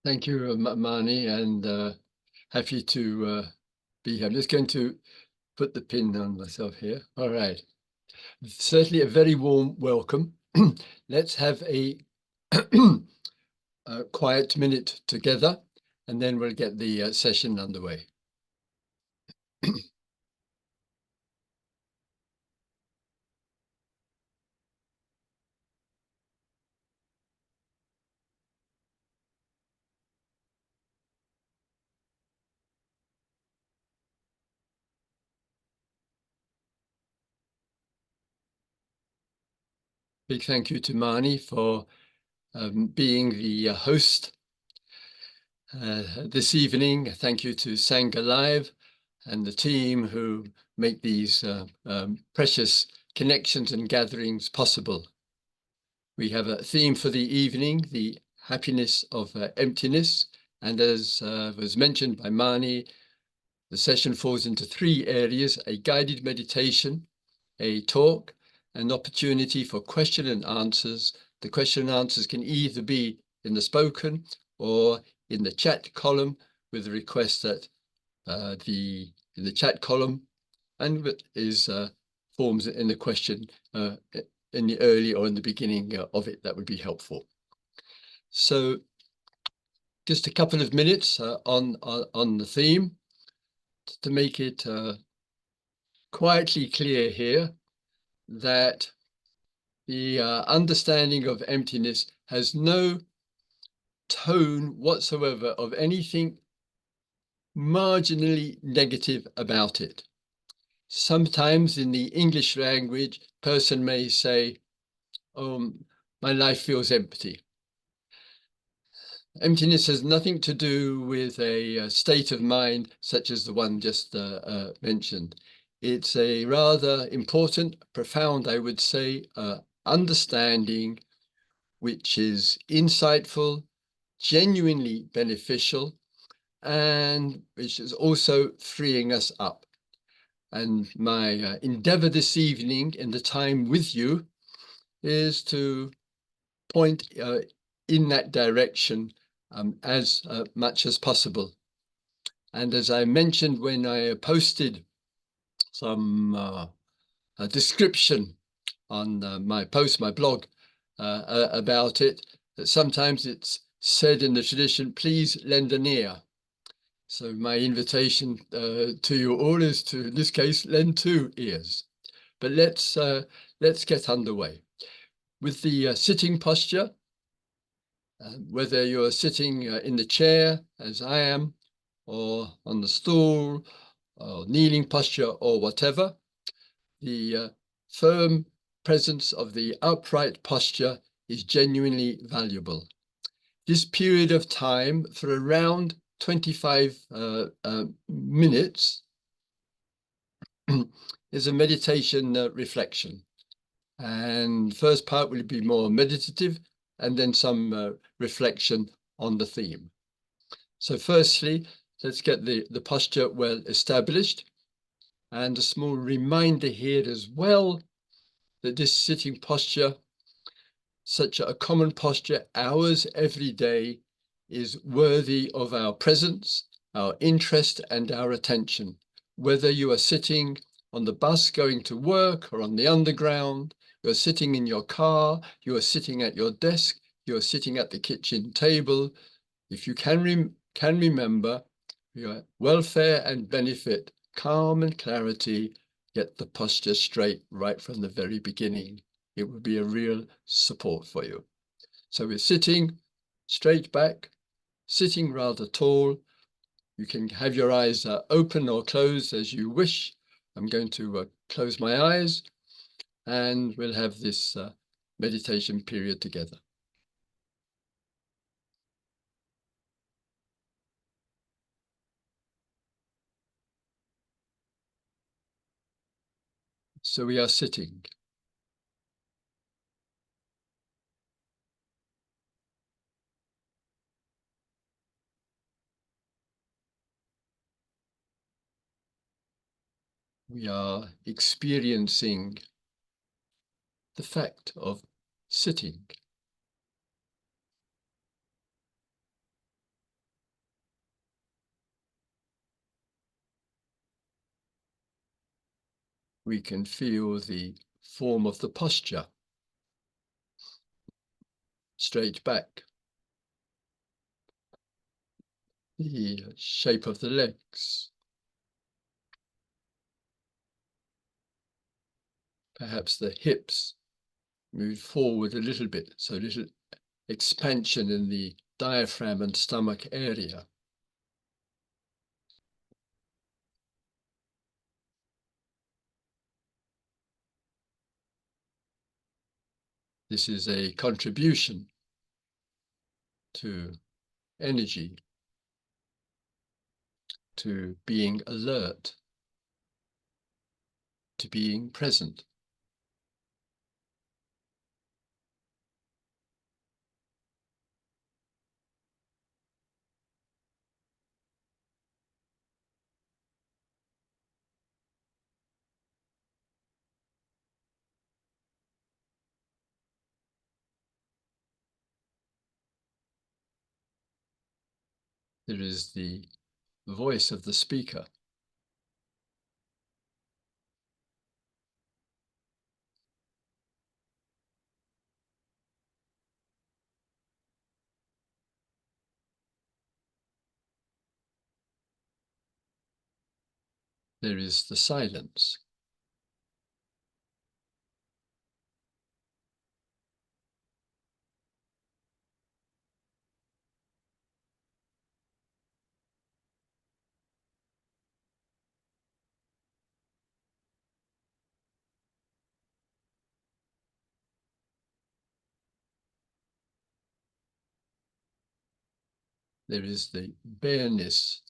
Thank you, Mani, and happy to be here. I'm just going to put the pin on myself here. All right. Certainly a very warm welcome. Let's have a quiet minute together, and then we'll get the session underway. Big thank you to Mani for being the host this evening. Thank you to Sangha Live and the team who make these precious connections and gatherings possible. We have a theme for the evening, the happiness of emptiness. And as was mentioned by Mani, the session falls into three areas: a guided meditation, a talk, an opportunity for question and answers. The question and answers can either be in the spoken or in the chat column, with the request that in the chat column and is forms in the question in the early or in the beginning of it, that would be helpful. So just a couple of minutes on the theme to make it quietly clear here that the understanding of emptiness has no tone whatsoever of anything marginally negative about it. Sometimes in the English language, person may say, "Oh, my life feels empty." Emptiness has nothing to do with a state of mind such as the one just mentioned. It's a rather important, profound, I would say, understanding which is insightful, genuinely beneficial, and which is also freeing us up. And my endeavor this evening in the time with you is to point in that direction as much as possible. And as I mentioned when I posted some a description on my blog about it, that sometimes it's said in the tradition, please lend an ear. So my invitation to you all is to, in this case, lend two ears. But let's get underway. With the sitting posture, whether you're sitting in the chair, as I am, or on the stool, or kneeling posture, or whatever, the firm presence of the upright posture is genuinely valuable. This period of time, for around 25 minutes, is a meditation reflection. And first part will be more meditative, and then some reflection on the theme. So firstly, let's get the posture well established. And a small reminder here as well that this sitting posture, such a common posture, ours every day, is worthy of our presence, our interest, and our attention. Whether you are sitting on the bus going to work or on the underground, you're sitting in your car, you are sitting at your desk, you are sitting at the kitchen table. If you can remember your welfare and benefit, calm and clarity, get the posture straight right from the very beginning. It will be a real support for you. So we're sitting straight back, sitting rather tall. You can have your eyes open or closed as you wish. I'm going to close my eyes, and we'll have this meditation period together. So we are sitting. We are experiencing the fact of sitting. we can feel the form of the posture, straight back, the shape of the legs, perhaps the hips move forward a little bit, so little expansion in the diaphragm and stomach area. This is a contribution to energy, to being alert, to being present. There is the voice of the speaker. There is the silence. There is the bareness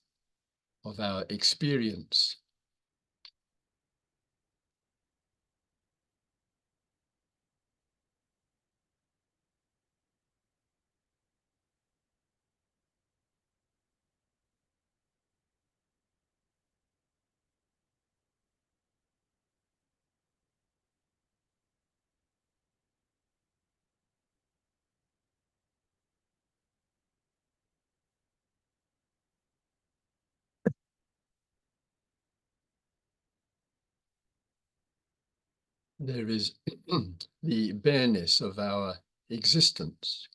of our experience. There is the bareness of our existence.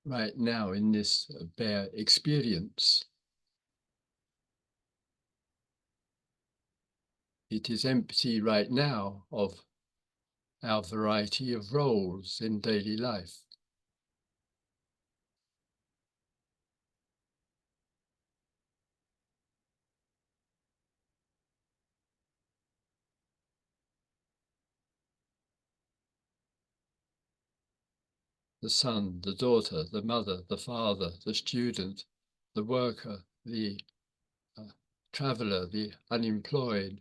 Right now in this bare experience, it is empty right now of our variety of roles in daily life. The son, the daughter, the mother, the father, the student, the worker, the traveler, the unemployed,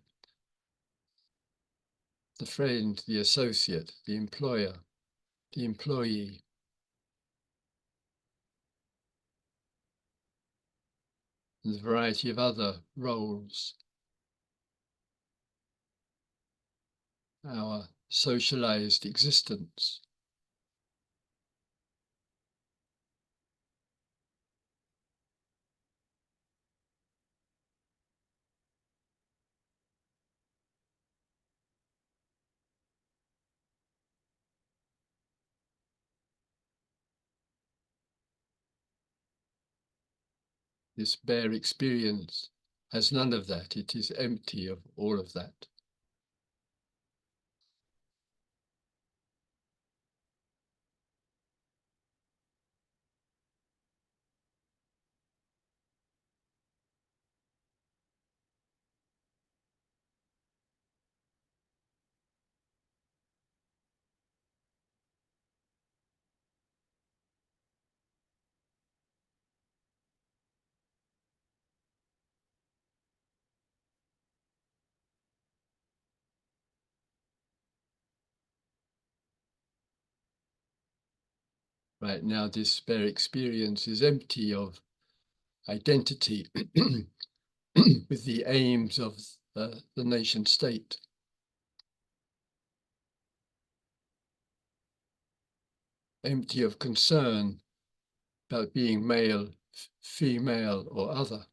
the friend, the associate, the employer, the employee. And the variety of other roles. Our socialized existence. This bare experience has none of that. It is empty of all of that. Right now, this spare experience is empty of identity with the aims of the nation state, empty of concern about being male, female, or other.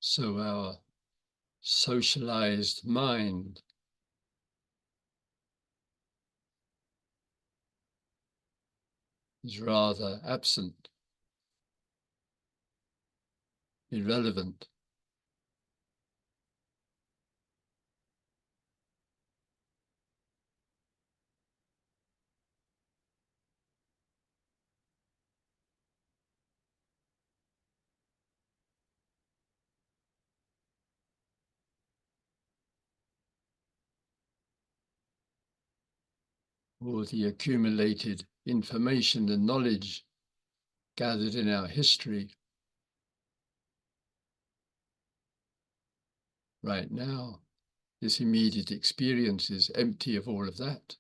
So our socialized mind is rather absent, irrelevant. All the accumulated information and knowledge gathered in our history right now, this immediate experience is empty of all of that.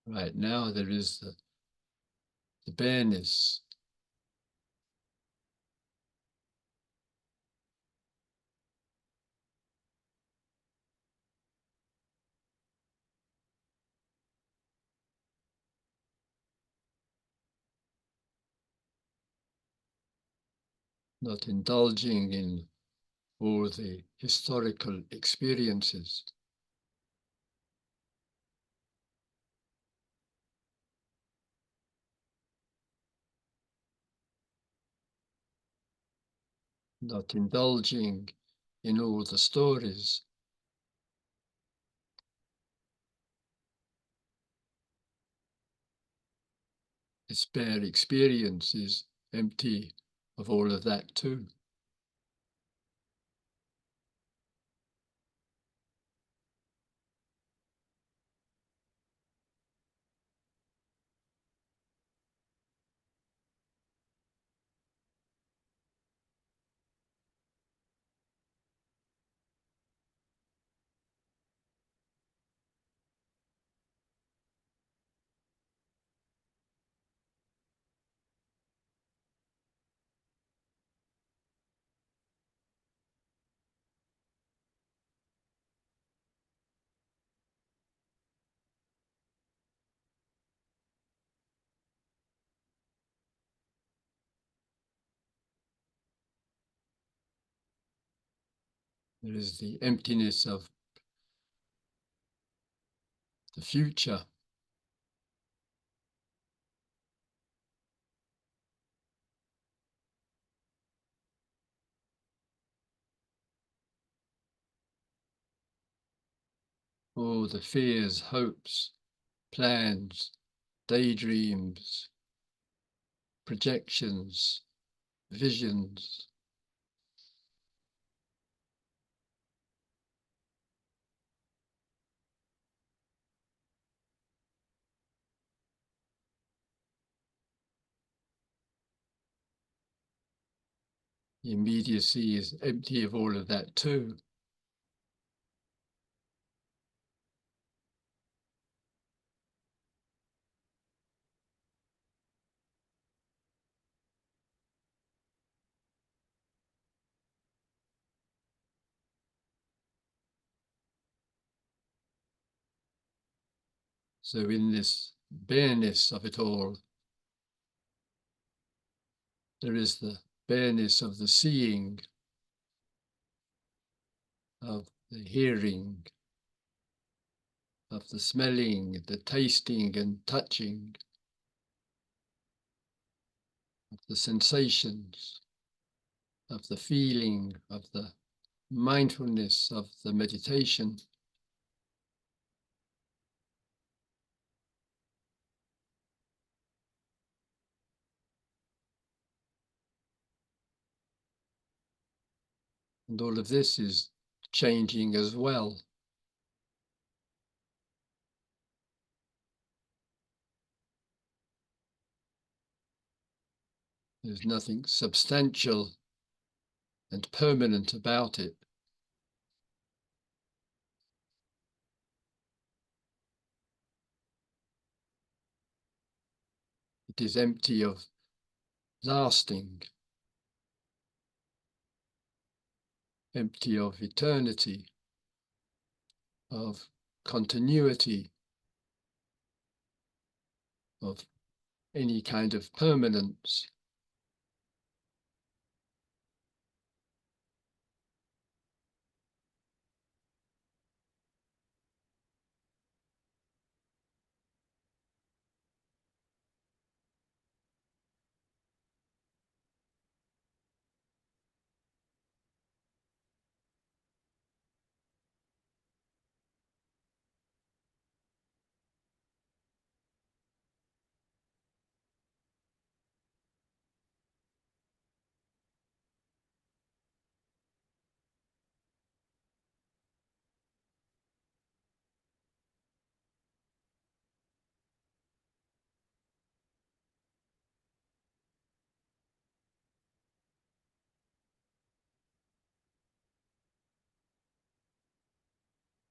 Right now, there is the bareness, not indulging in all the historical experiences, not indulging in all the stories. This bare experience is empty of all of that too. There is the emptiness of the future. All the fears, hopes, plans, daydreams, projections, visions. The immediacy is empty of all of that too. So in this bareness of it all, there is the bareness of the seeing, of the hearing, of the smelling, the tasting and touching, of the sensations, of the feeling, of the mindfulness, of the meditation. And all of this is changing as well. There's nothing substantial and permanent about it. It is empty of lasting, empty of eternity, of continuity, of any kind of permanence.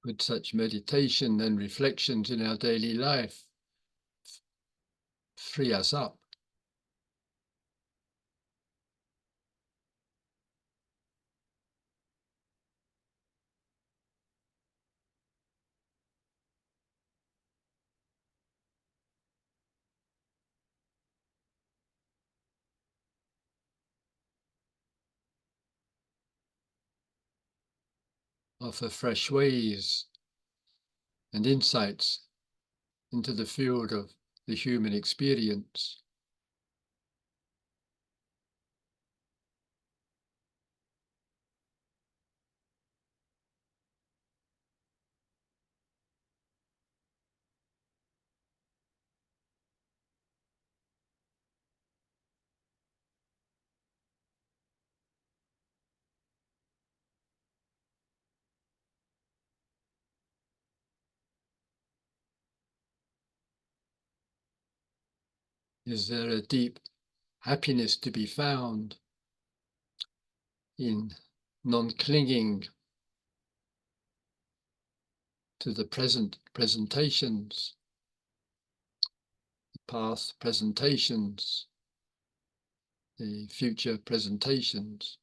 Would such meditation and reflections in our daily life free us up? Offer fresh ways and insights into the field of the human experience. Is there a deep happiness to be found in non-clinging to the present presentations, the past presentations, the future presentations?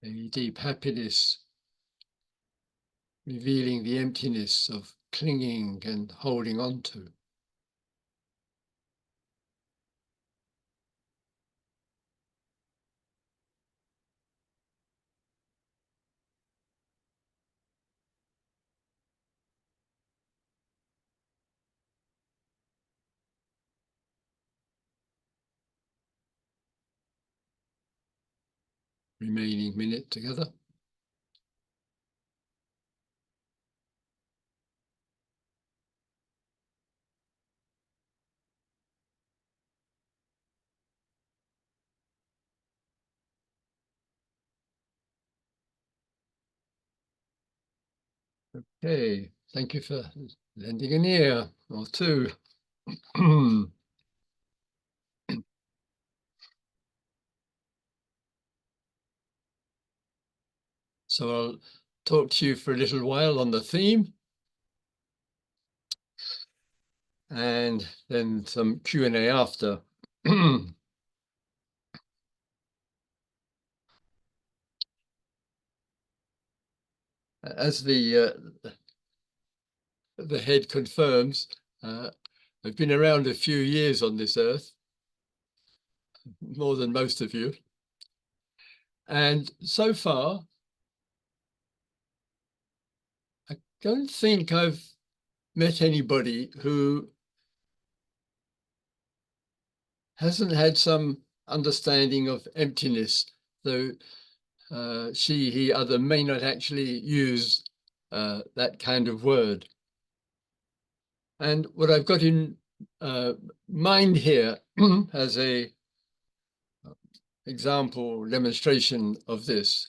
a deep happiness, revealing the emptiness of clinging and holding on to. Remaining minute together. Okay, thank you for lending an ear or two. So I'll talk to you for a little while on the theme, and then some Q&A after. As the head confirms, I've been around a few years on this earth, more than most of you. And so far, I don't think I've met anybody who hasn't had some understanding of emptiness, though she, he, other may not actually use that kind of word. And what I've got in mind here as a example demonstration of this.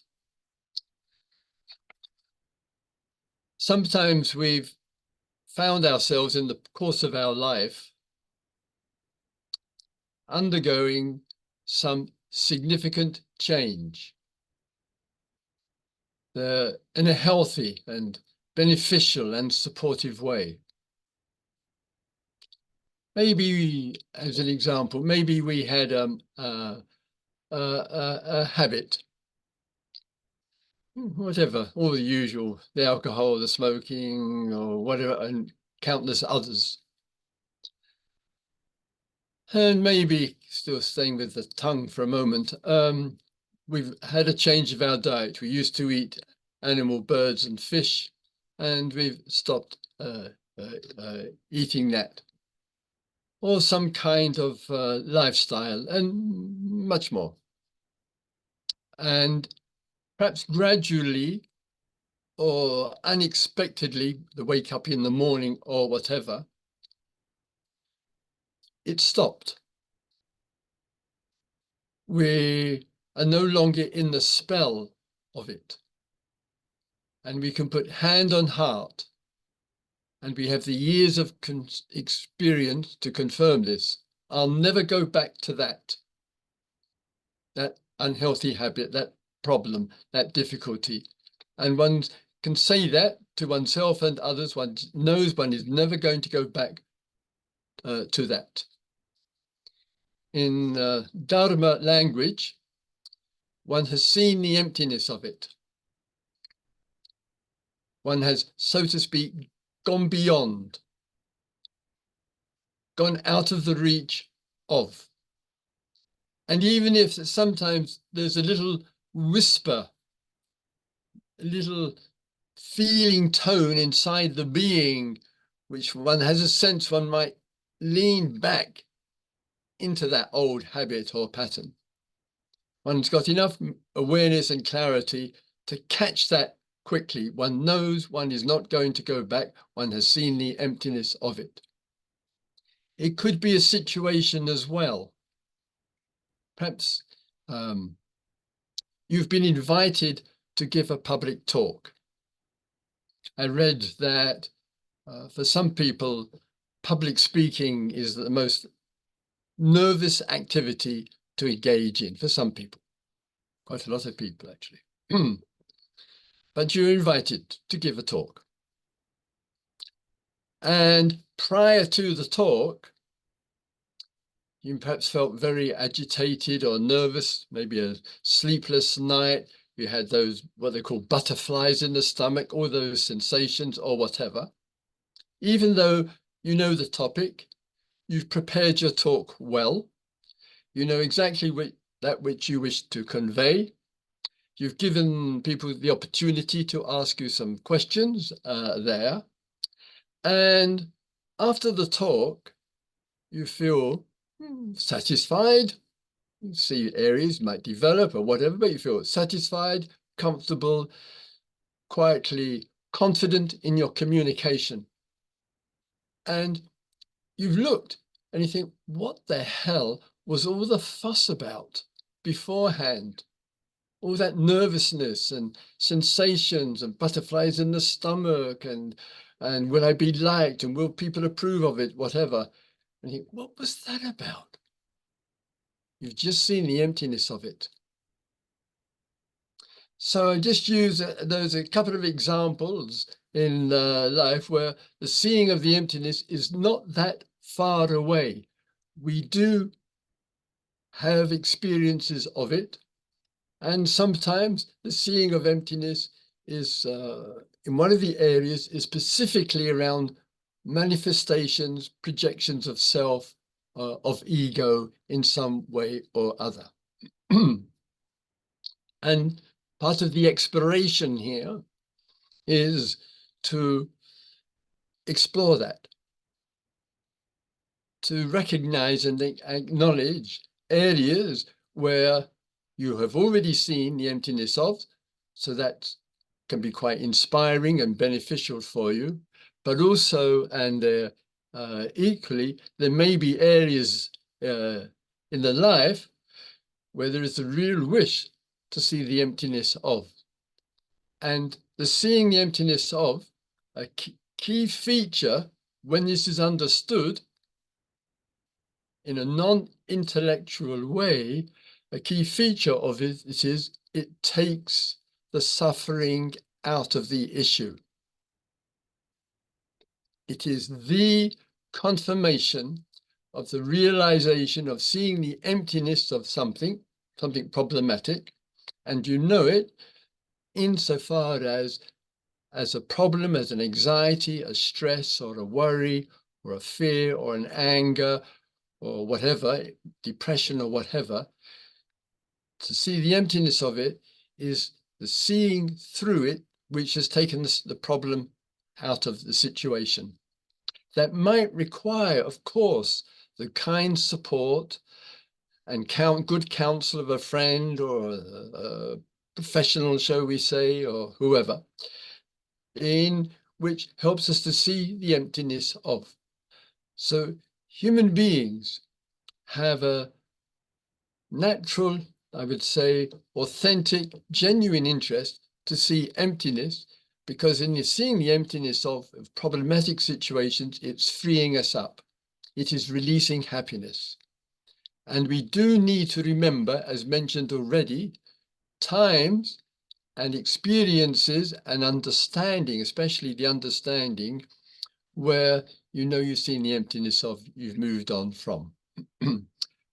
Sometimes we've found ourselves in the course of our life undergoing some significant change in a healthy and beneficial and supportive way. Maybe, as an example, maybe we had a habit, whatever, all the usual, the alcohol, the smoking, or whatever, and countless others. And maybe, still staying with the tongue for a moment, we've had a change of our diet. We used to eat animal, birds, and fish, and we've stopped eating that. Or some kind of lifestyle, and much more. And perhaps gradually or unexpectedly, the wake up in the morning or whatever, it stopped. We are no longer in the spell of it. And we can put hand on heart, and we have the years of experience to confirm this. I'll never go back to that unhealthy habit, that problem, that difficulty. And one can say that to oneself and others. One knows one is never going to go back to that. In Dharma language, one has seen the emptiness of it. One has, so to speak, gone beyond, gone out of the reach of. And even if sometimes there's a little whisper, a little feeling tone inside the being, which one has a sense one might lean back into that old habit or pattern. One's got enough awareness and clarity to catch that quickly. One knows one is not going to go back. One has seen the emptiness of it. It could be a situation as well. Perhaps you've been invited to give a public talk. I read that for some people, public speaking is the most nervous activity to engage in, for some people, quite a lot of people actually. But you're invited to give a talk. And prior to the talk, you perhaps felt very agitated or nervous, maybe a sleepless night. we had those, what they call butterflies in the stomach, all those sensations or whatever. Even though you know the topic, you've prepared your talk well, you know exactly that which you wish to convey. You've given people the opportunity to ask you some questions there. And after the talk, you feel satisfied. You see areas might develop or whatever, but you feel satisfied, comfortable, quietly confident in your communication. And you've looked and you think, what the hell was all the fuss about beforehand? All that nervousness and sensations and butterflies in the stomach and will I be liked and will people approve of it, whatever. And you think, what was that about? You've just seen the emptiness of it. So I just use those a couple of examples in life where the seeing of the emptiness is not that far away. We do have experiences of it. And sometimes the seeing of emptiness is in one of the areas is specifically around manifestations, projections of self, of ego in some way or other. And part of the exploration here is to explore that, to recognize and acknowledge areas where you have already seen the emptiness of, so that can be quite inspiring and beneficial for you. But also, and equally, there may be areas in the life where there is a real wish to see the emptiness of. And the seeing the emptiness of, a key feature, when this is understood in a non-intellectual way, a key feature of it is it takes the suffering out of the issue. It is the confirmation of the realization of seeing the emptiness of something problematic, and you know it insofar as a problem, as an anxiety, a stress, or a worry, or a fear, or an anger, or whatever, depression or whatever. To see the emptiness of it is the seeing through it, which has taken the problem out of the situation. That might require, of course, the kind support and good counsel of a friend or a professional, shall we say, or whoever, in which helps us to see the emptiness of. So human beings have a natural, I would say, authentic, genuine interest to see emptiness, because in seeing the emptiness of problematic situations, it's freeing us up. It is releasing happiness. And we do need to remember, as mentioned already, times and experiences and understanding, especially the understanding where you know you've seen the emptiness of, you've moved on from.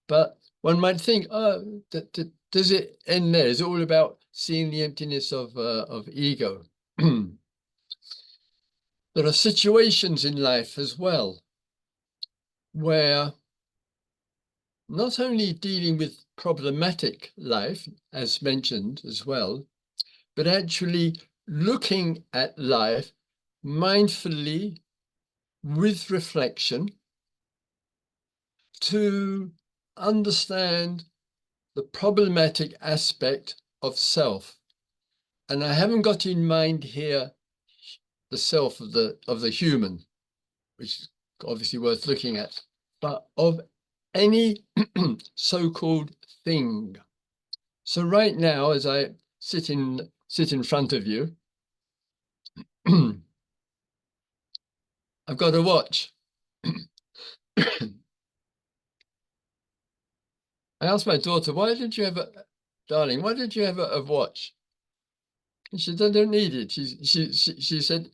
But one might think, oh, does it end there? Is it all about seeing the emptiness of ego? There are situations in life as well where not only dealing with problematic life, as mentioned as well, but actually looking at life mindfully with reflection to understand the problematic aspect of self. And I haven't got in mind here the self of the human, which is obviously worth looking at, but of any so-called thing. So right now, as I sit in front of you, I've got a watch. I asked my daughter, darling, why did you have a watch? And she said, I don't need it. She said,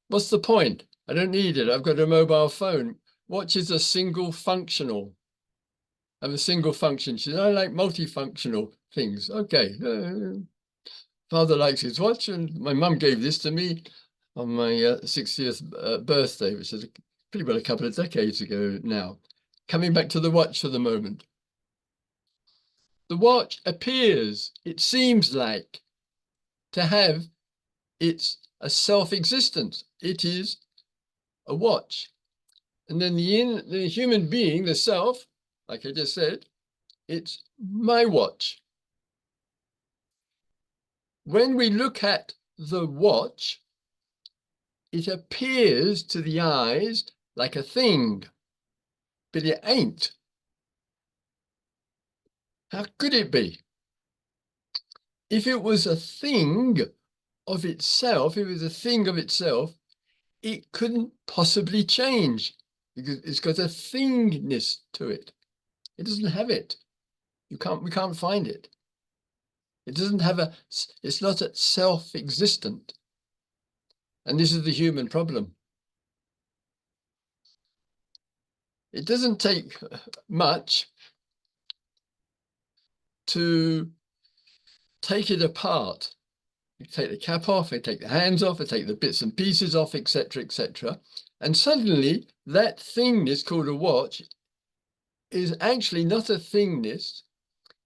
what's the point? I don't need it. I've got a mobile phone. Watches are single functional. I have a single function. She said, I like multifunctional things. Okay. Father likes his watch, and my mum gave this to me on my 60th birthday, which is pretty well a couple of decades ago now. Coming back to the watch for the moment. The watch appears, it seems like, to have a self-existence. It is a watch. And then the human being, the self, like I just said, it's my watch. When we look at the watch, it appears to the eyes like a thing, but it ain't. How could it be? If it was a thing of itself, it couldn't possibly change because it's got a thingness to it. It doesn't have it. We can't find it. It doesn't have it's not self-existent. And this is the human problem. It doesn't take much to take it apart. You take the cap off, you take the hands off, you take the bits and pieces off, etc., etc. And suddenly that thingness called a watch is actually not a thingness,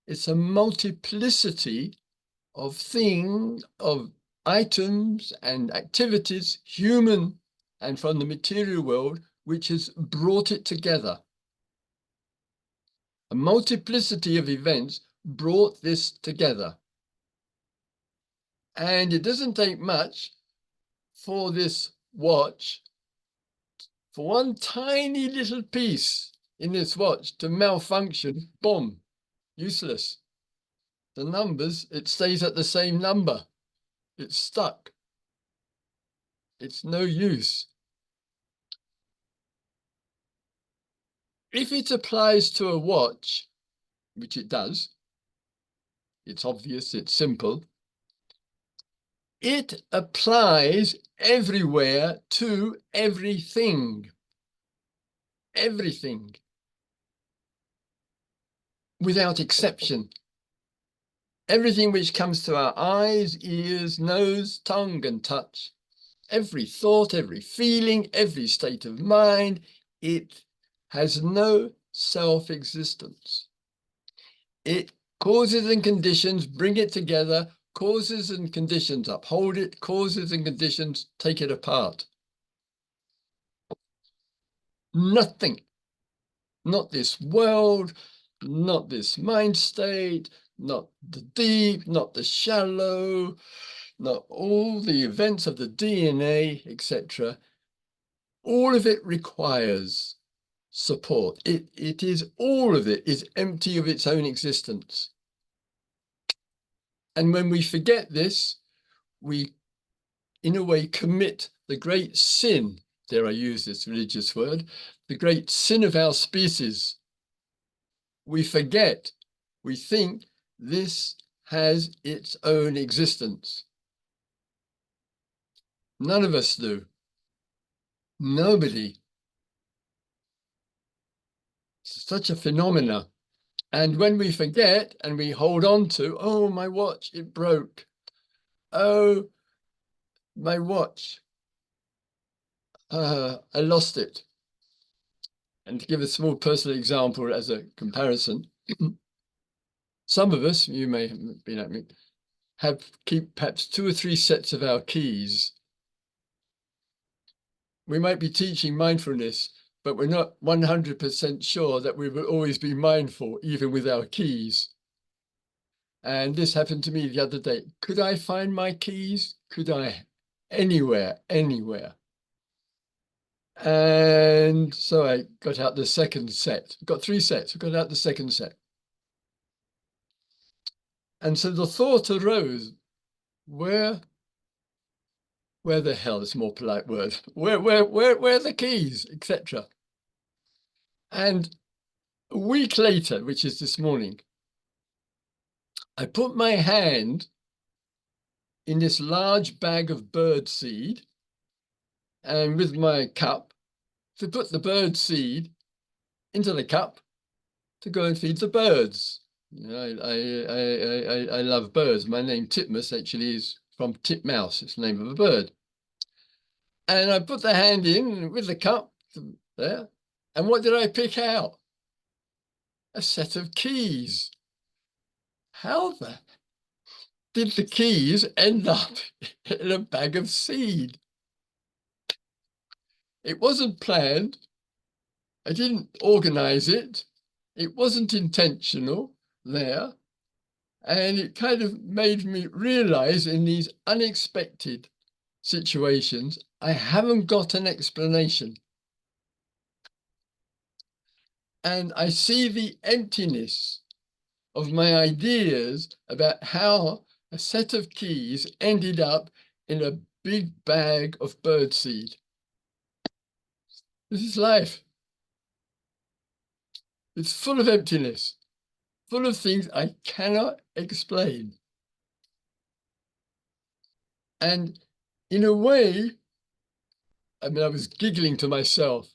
it's a multiplicity of items and activities, human and from the material world, which has brought it together. A multiplicity of events brought this together. And it doesn't take much for this watch, for one tiny little piece in this watch to malfunction, boom, useless. The numbers, it stays at the same number. It's stuck. It's no use. If it applies to a watch, which it does, it's obvious, it's simple, it applies everywhere to everything. Everything. Without exception. Everything which comes to our eyes, ears, nose, tongue, and touch. Every thought, every feeling, every state of mind, it has no self-existence. It causes and conditions bring it together, causes and conditions uphold it, causes and conditions take it apart. Nothing, not this world, not this mind state, not the deep, not the shallow, not all the events of the DNA, etc. All of it requires support. All of it is empty of its own existence. And when we forget this, we, in a way, commit the great sin, dare I use this religious word, the great sin of our species. We forget, we think this has its own existence. None of us do. Nobody. It's such a phenomena. And when we forget and we hold on to, oh, my watch, it broke. Oh, my watch, I lost it. And to give a small personal example as a comparison, some of us, you may be like me, keep perhaps 2 or 3 sets of our keys. We might be teaching mindfulness, but we're not 100% sure that we will always be mindful, even with our keys. And this happened to me the other day. Could I find my keys? Could I? Anywhere. And so I got out the second set. Got 3 sets. I got out the second set. And so the thought arose, where the hell is a more polite word? Where are the keys, etc. And a week later, which is this morning, I put my hand in this large bag of bird seed, and with my cup, to put the bird seed into the cup to go and feed the birds. You know, I love birds. My name Titmuss actually is from Titmouse. It's the name of a bird. And I put the hand in with the cup there. And what did I pick out? A set of keys. How did the keys end up in a bag of seed? It wasn't planned. I didn't organize it. It wasn't intentional there. And it kind of made me realize in these unexpected situations, I haven't got an explanation. And I see the emptiness of my ideas about how a set of keys ended up in a big bag of birdseed. This is life. It's full of emptiness, full of things I cannot explain. And in a way, I mean, I was giggling to myself.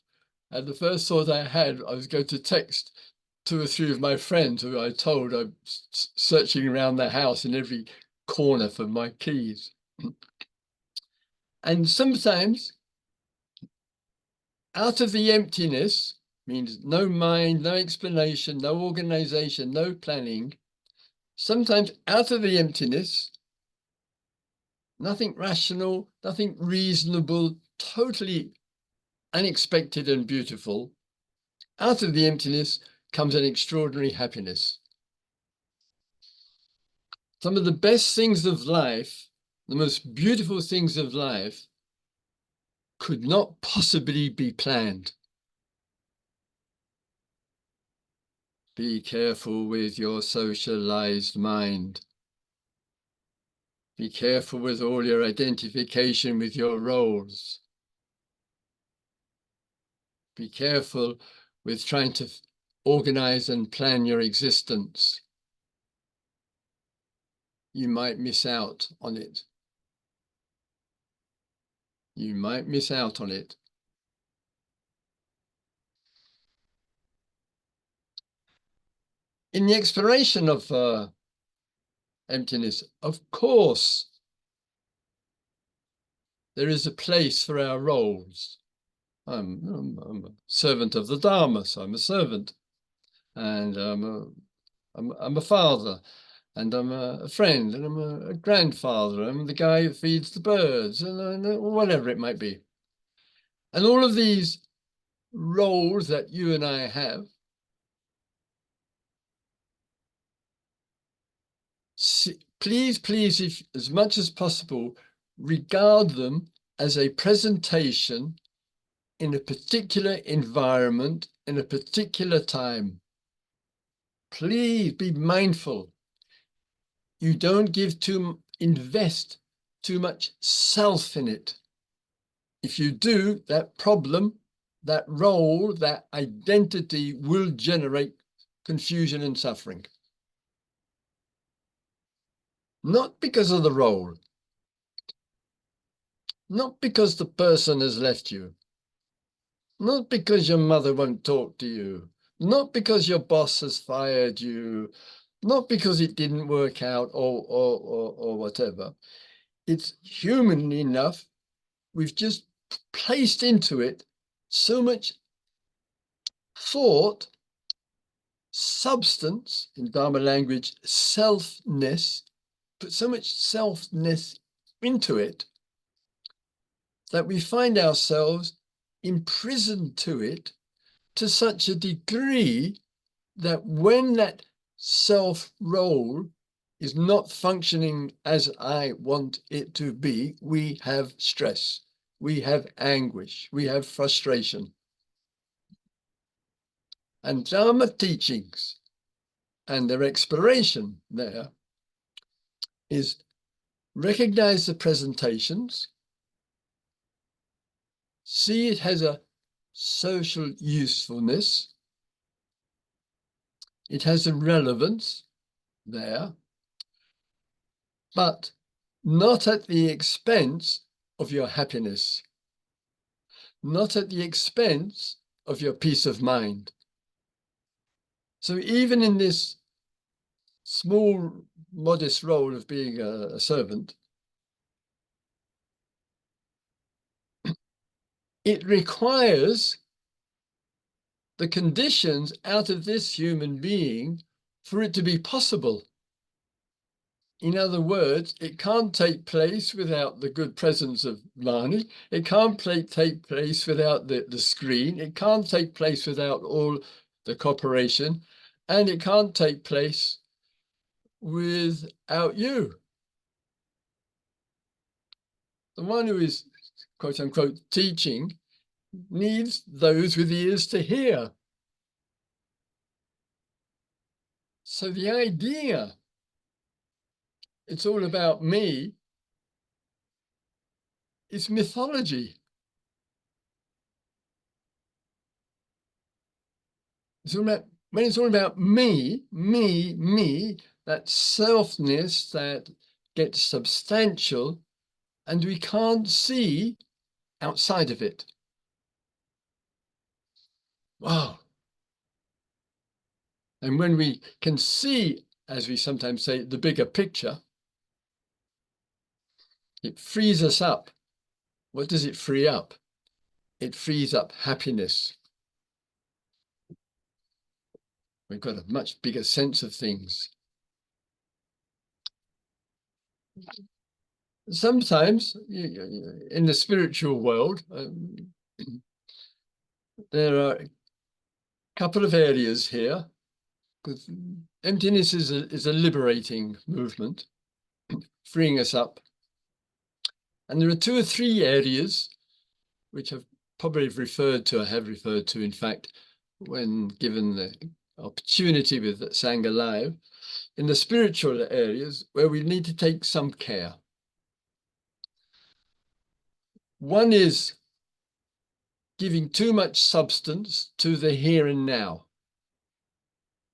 And the first thought I had, I was going to text 2 or 3 of my friends who I told I'm searching around the house in every corner for my keys. And sometimes out of the emptiness, means no mind, no explanation, no organization, no planning. Sometimes out of the emptiness, nothing rational, nothing reasonable, totally unexpected and beautiful. Out of the emptiness comes an extraordinary happiness. Some of the best things of life, the most beautiful things of life, could not possibly be planned. Be careful with your socialized mind. Be careful with all your identification with your roles. Be careful with trying to organize and plan your existence. You might miss out on it. You might miss out on it. In the exploration of emptiness, of course, there is a place for our roles. I'm a servant of the Dharma, so I'm a servant. And I'm a father, and I'm a friend, and I'm a grandfather. I'm the guy who feeds the birds, and whatever it might be. And all of these roles that you and I have, please, if as much as possible, regard them as a presentation in a particular environment, in a particular time. Please be mindful. You don't invest too much self in it. If you do, that problem, that role, that identity will generate confusion and suffering. Not because of the role, not because the person has left you, not because your mother won't talk to you, not because your boss has fired you, not because it didn't work out or whatever. It's human enough. We've just placed into it so much thought, substance, in Dharma language, selfness, put so much selfness into it that we find ourselves imprisoned to it to such a degree that when that self role is not functioning as I want it to be, we have stress, we have anguish, we have frustration. And Dharma teachings and their exploration there is recognize the presentations, see it has a social usefulness, it has a relevance there, but not at the expense of your happiness, not at the expense of your peace of mind. So even in this small, modest role of being a servant, it requires the conditions out of this human being for it to be possible. In other words, it can't take place without the good presence of Vani. It can't take place without the screen. It can't take place without all the cooperation. And it can't take place without you. The one who is, quote unquote, teaching needs those with ears to hear. So the idea, it's all about me, is mythology. When it's all about me, that selfness that gets substantial, and we can't see outside of it. Wow. And when we can see, as we sometimes say, the bigger picture, it frees us up. What does it free up? It frees up happiness. We've got a much bigger sense of things. Sometimes in the spiritual world, there are a couple of areas here, because emptiness is a liberating movement, freeing us up. And there are 2 or 3 areas which I've probably referred to, I have referred to, in fact, when given the opportunity with Sangha Live, in the spiritual areas where we need to take some care. One is giving too much substance to the here and now.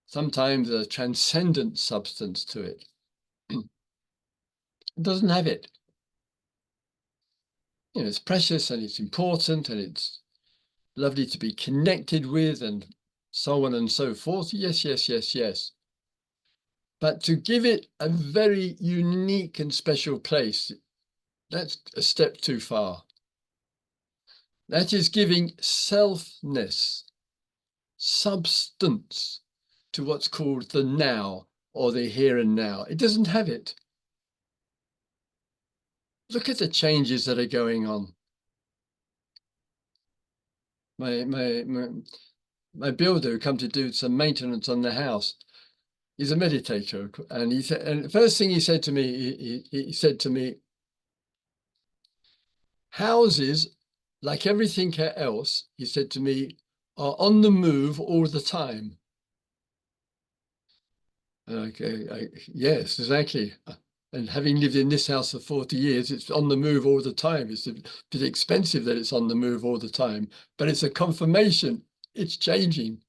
Sometimes a transcendent substance to it. It doesn't have it. You know, it's precious and it's important and it's lovely to be connected with and so on and so forth. Yes, yes, yes, yes. But to give it a very unique and special place, that's a step too far. That is giving selfness, substance to what's called the now or the here and now. It doesn't have it. Look at the changes that are going on. My builder who come to do some maintenance on the house, he's a meditator, and he said, and the first thing he said to me, he said to me, houses, like everything else, he said to me, are on the move all the time. Okay, yes, exactly. And having lived in this house for 40 years, it's on the move all the time. It's a bit expensive that it's on the move all the time, but it's a confirmation. It's changing.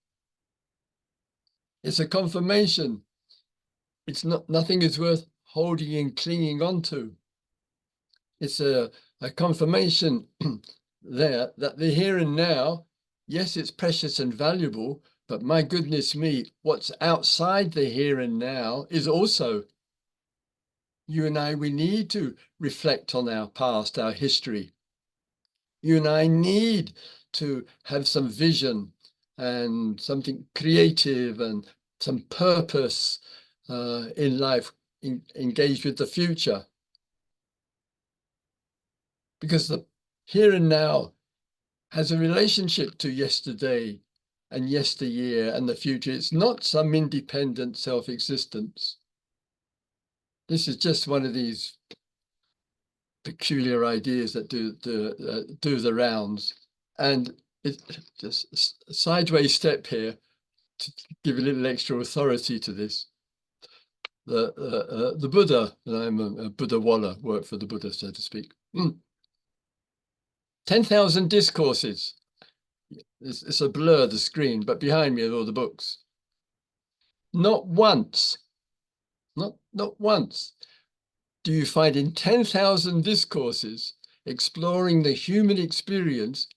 It's a confirmation. It's not, nothing is worth holding and clinging on to. It's a confirmation there that the here and now, yes, it's precious and valuable, but my goodness me, what's outside the here and now is also. You and I, we need to reflect on our past, our history. You and I need to have some vision and something creative and some purpose in life, engaged with the future. Because the here and now has a relationship to yesterday and yesteryear and the future. It's not some independent self-existence. This is just one of these peculiar ideas that do the rounds. And it's just a sideways step here to give a little extra authority to this. The Buddha, and I'm a Buddha Walla, work for the Buddha, so to speak. 10,000 discourses. It's a blur, the screen, but behind me are all the books. Not once, not once, do you find in 10,000 discourses exploring the human experience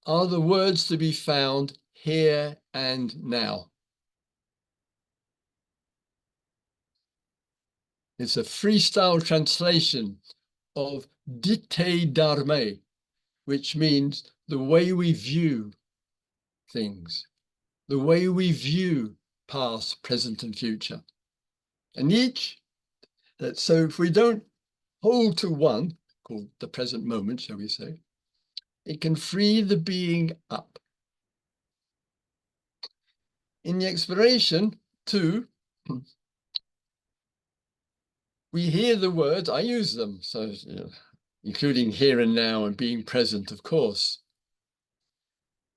are the words to be found here and now. It's a freestyle translation of dite dharme, which means the way we view things, the way we view past, present, and future. And so if we don't hold to one, called the present moment, shall we say, it can free the being up. In the exploration, too, we hear the words, I use them, so including here and now and being present, of course.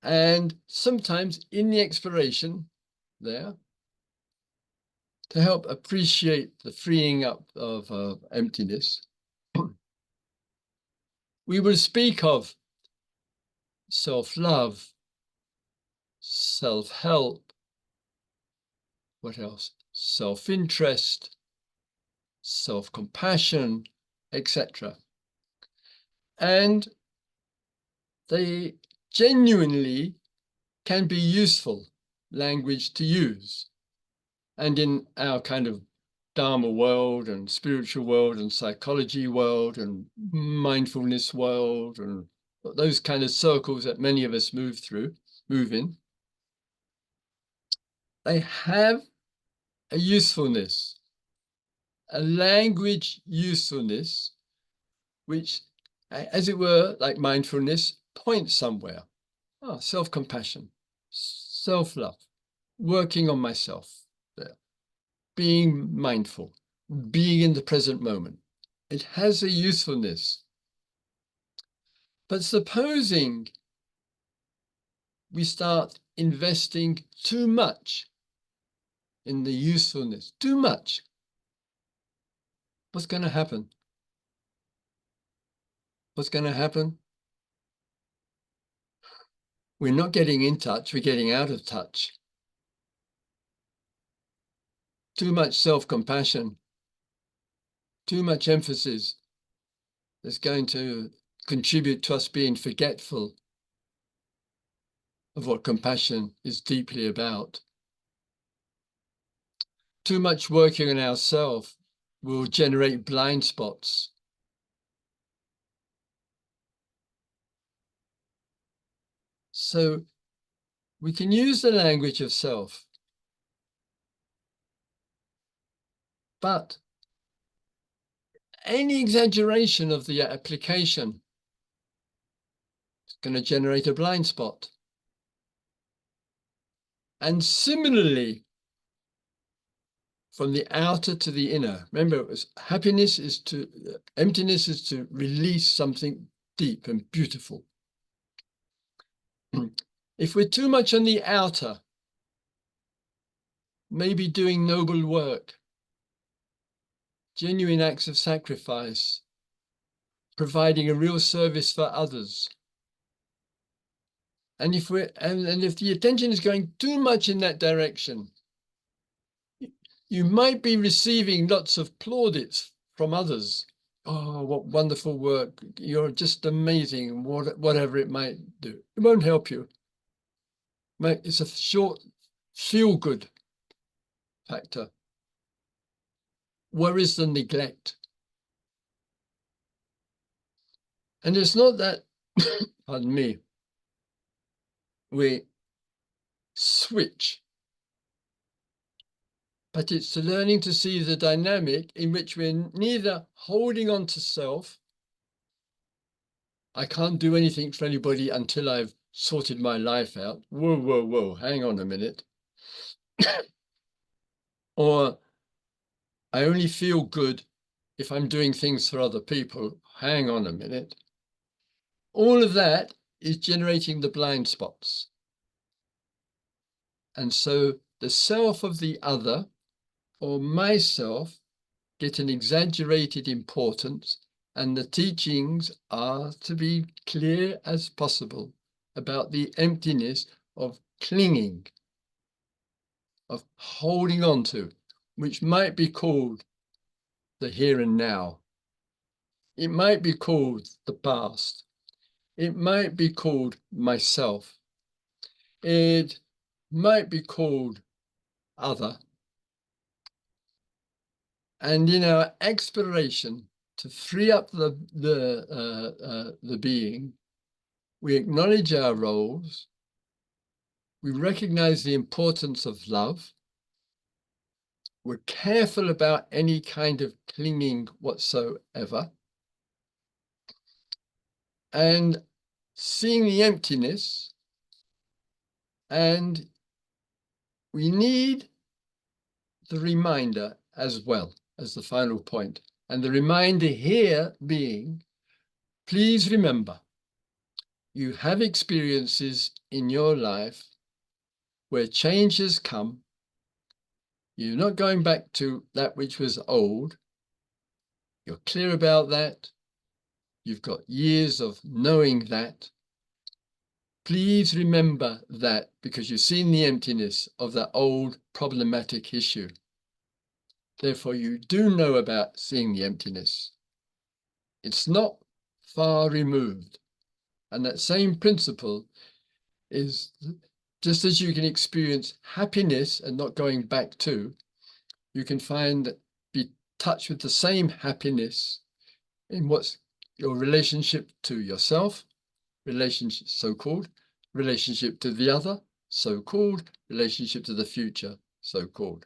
And sometimes in the exploration there, to help appreciate the freeing up of emptiness, we will speak of self-love, self-help, what else? Self-interest, self-compassion, etc. And they genuinely can be useful language to use. And in our kind of Dharma world and spiritual world and psychology world and mindfulness world and those kind of circles that many of us move in, they have a usefulness, a language usefulness, which, as it were, like mindfulness, points somewhere. Oh, self-compassion, self-love, working on myself there, being mindful, being in the present moment. It has a usefulness. But supposing we start investing too much in the usefulness, too much, what's going to happen? What's going to happen? We're not getting in touch, we're getting out of touch. Too much self-compassion, too much emphasis is going to contribute to us being forgetful of what compassion is deeply about. Too much working on ourselves will generate blind spots. So we can use the language of self, but any exaggeration of the application is going to generate a blind spot. And similarly, from the outer to the inner, remember, it was emptiness is to release something deep and beautiful. If we're too much on the outer, maybe doing noble work, genuine acts of sacrifice, providing a real service for others. And if the attention is going too much in that direction, you might be receiving lots of plaudits from others. Oh, what wonderful work. You're just amazing, whatever it might do. It won't help you. It's a short feel-good factor. Where is the neglect? And it's not that, pardon me, we switch, but it's learning to see the dynamic in which we're neither holding on to self. I can't do anything for anybody until I've sorted my life out. Whoa, whoa, whoa, hang on a minute. Or I only feel good if I'm doing things for other people. Hang on a minute. All of that is generating the blind spots. And so the self of the other or myself get an exaggerated importance, and the teachings are to be clear as possible about the emptiness of clinging, of holding on to, which might be called the here and now. It might be called the past. It might be called myself. It might be called other. And in our exploration to free up the being, we acknowledge our roles, we recognize the importance of love, we're careful about any kind of clinging whatsoever, and seeing the emptiness, and we need the reminder as well as the final point. And the reminder here being, please remember, you have experiences in your life where change has come. You're not going back to that which was old. You're clear about that. You've got years of knowing that. Please remember that, because you've seen the emptiness of that old problematic issue. Therefore, you do know about seeing the emptiness. It's not far removed. And that same principle is, just as you can experience happiness and not going back to, you can be touched with the same happiness in what's your relationship to yourself, relationship so-called, relationship to the other, so-called, relationship to the future, so-called.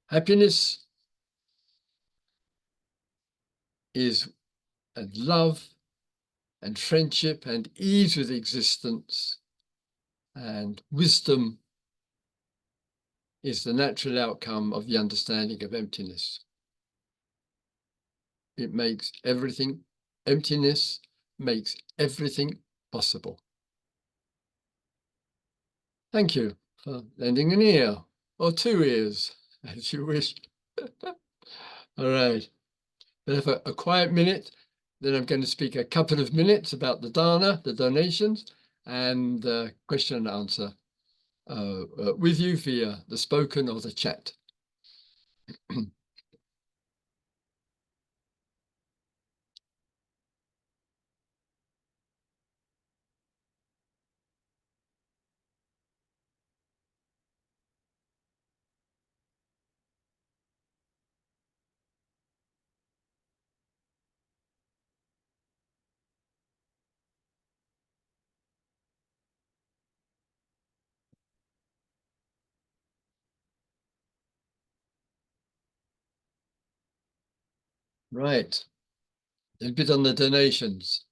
Happiness is and love and friendship and ease with existence, and wisdom is the natural outcome of the understanding of emptiness. It makes everything, emptiness makes everything possible. Thank you for lending an ear, or 2 ears, as you wish. All right, we'll have a quiet minute. Then I'm going to speak a couple of minutes about the dana, the donations, and question and answer with you via the spoken or the chat. Right, a bit on the donations.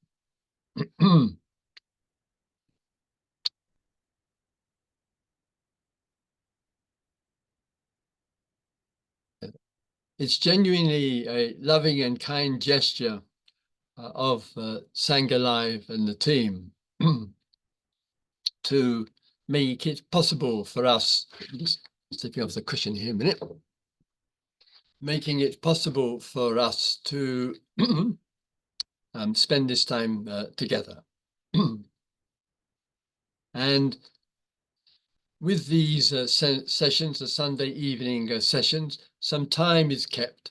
It's genuinely a loving and kind gesture of Sangha Live and the team to make it possible for us, just stepping off the cushion here a minute, making it possible for us to spend this time together. And with these sessions, the Sunday evening sessions, some time is kept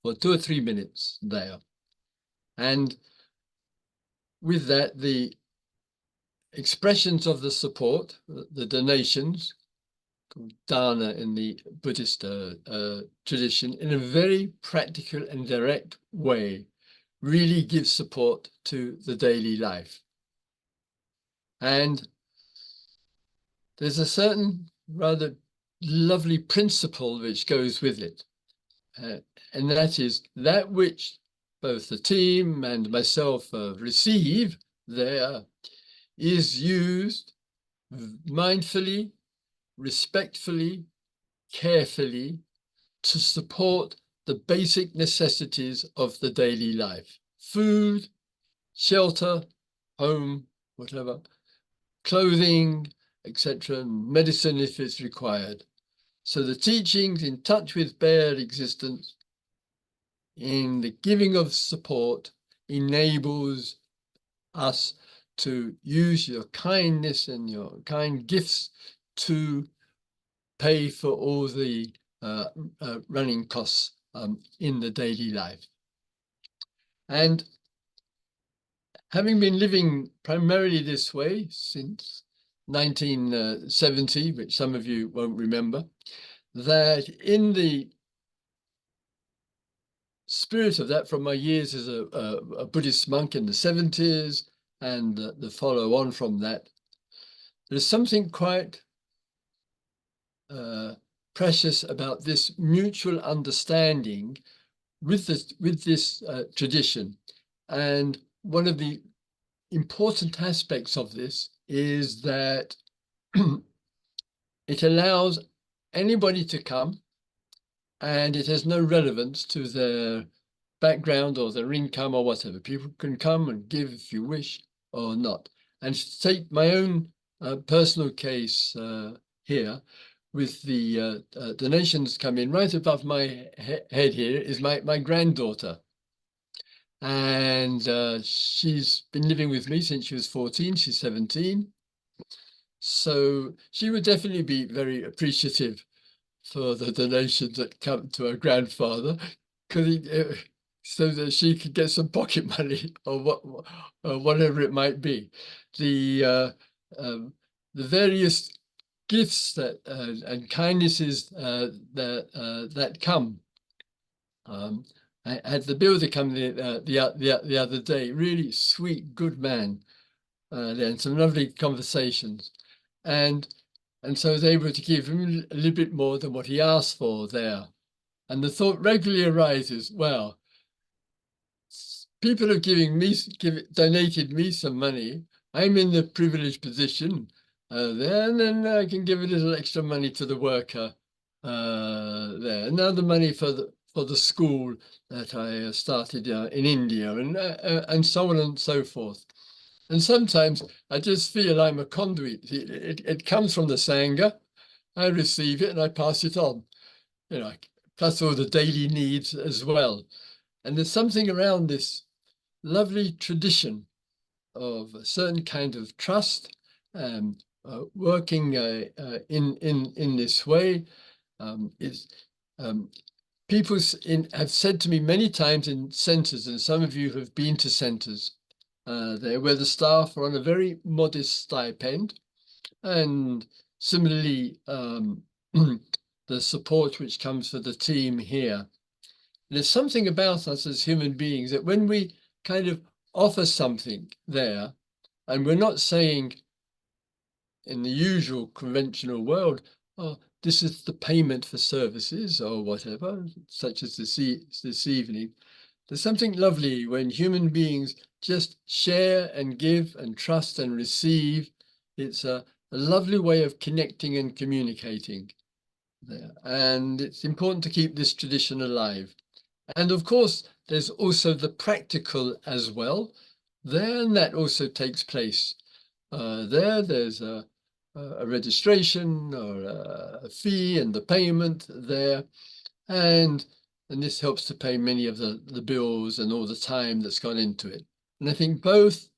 for 2 or 3 minutes there. And with that, the expressions of the support, the donations, called dana in the Buddhist tradition, in a very practical and direct way, really give support to the daily life. And there's a certain rather lovely principle which goes with it. And that is that which both the team and myself receive there is used mindfully, respectfully, carefully to support the basic necessities of the daily life: food, shelter, home, whatever, clothing, etc., medicine if it's required. So the teachings in touch with bare existence, in the giving of support, enables us to use your kindness and your kind gifts to pay for all the running costs in the daily life. And having been living primarily this way since 1970, which some of you won't remember, that in the spirit of that, from my years as a Buddhist monk in the 70s and the follow on from that, there's something quite precious about this mutual understanding with this tradition. And one of the important aspects of this is that it allows anybody to come, and it has no relevance to their background or their income or whatever. People can come and give if you wish or not. And to take my own personal case here, with the donations come in, right above my head here is my granddaughter. And she's been living with me since she was 14, she's 17. So she would definitely be very appreciative for the donations that come to her grandfather, because so that she could get some pocket money or whatever it might be. The various gifts that and kindnesses that come. I had the builder come the other day. Really sweet, good man. And some lovely conversations, and so I was able to give him a little bit more than what he asked for there. And the thought regularly arises, well, people have donated me some money. I'm in the privileged position there, and then I can give a little extra money to the worker there. Another money for the school that I started in India, and so on and so forth. And sometimes I just feel I'm a conduit. It comes from the Sangha. I receive it and I pass it on, plus all the daily needs as well. And there's something around this lovely tradition of a certain kind of trust, working in this way. People have said to me many times in centres, and some of you have been to centres, there where the staff are on a very modest stipend, and similarly the support which comes for the team here. There's something about us as human beings that when we kind of offer something there, and we're not saying in the usual conventional world, oh, this is the payment for services or whatever, such as this evening. There's something lovely when human beings just share and give and trust and receive. It's a lovely way of connecting and communicating there. And it's important to keep this tradition alive. And of course, there's also the practical as well there, and that also takes place. There's a registration or a fee and the payment there. And this helps to pay many of the bills and all the time that's gone into it. And I think both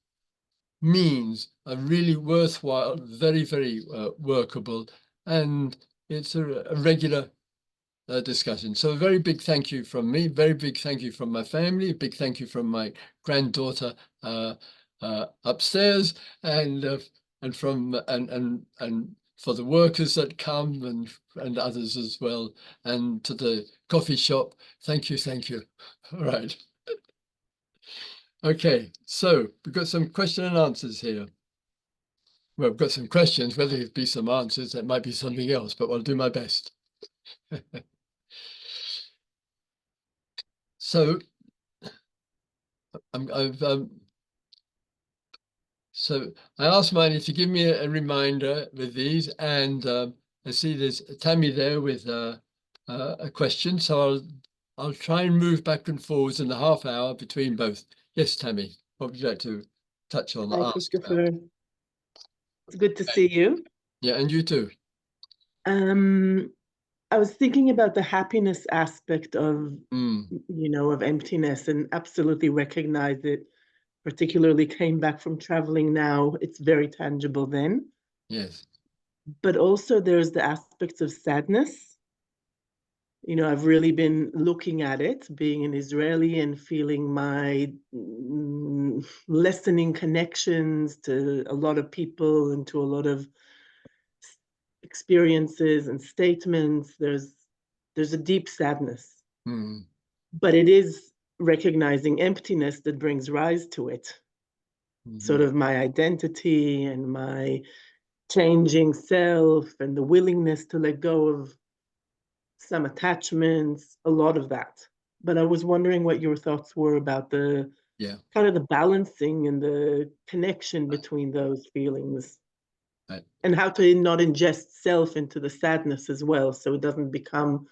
means are really worthwhile, very, very workable, and it's a regular discussion. So a very big thank you from me, very big thank you from my family, a big thank you from my granddaughter upstairs, and from and for the workers that come and others as well, and to the coffee shop. Thank you, thank you. All right. Okay, so we've got some question and answers here. Well, we've got some questions, whether it be some answers, that might be something else, but I'll do my best. So so I asked Miney to give me a reminder with these, and I see there's Tammy there with a question, so I'll try and move back and forwards in the half hour between both. Yes, Tammy, what would you like to touch on? Hi, Christopher. It's good to see you. Yeah, and you too. I was thinking about the happiness aspect of, of emptiness, and absolutely recognize it. Particularly came back from traveling now. It's very tangible then. Yes. But also there's the aspects of sadness. You know, I've really been looking at it, being an Israeli and feeling my lessening connections to a lot of people and to a lot of experiences and statements. There's a deep sadness, but it is recognizing emptiness that brings rise to it. Sort of my identity and my changing self and the willingness to let go of some attachments, a lot of that. But I was wondering what your thoughts were about the kind of the balancing and the connection between those feelings. Right. And how to not ingest self into the sadness as well, so it doesn't become.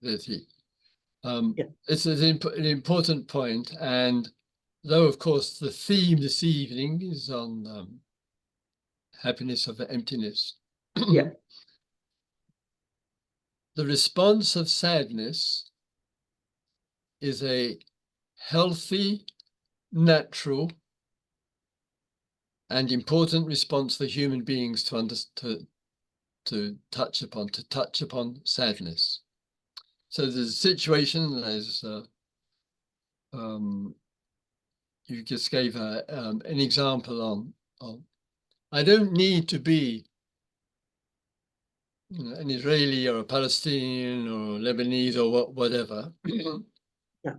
It's an important point, and though of course the theme this evening is on happiness of emptiness. Yeah. The response of sadness is a healthy, natural, and important response for human beings to touch upon sadness. So there's a situation, as you just gave an example on. I don't need to be an Israeli or a Palestinian or Lebanese or whatever. Yeah.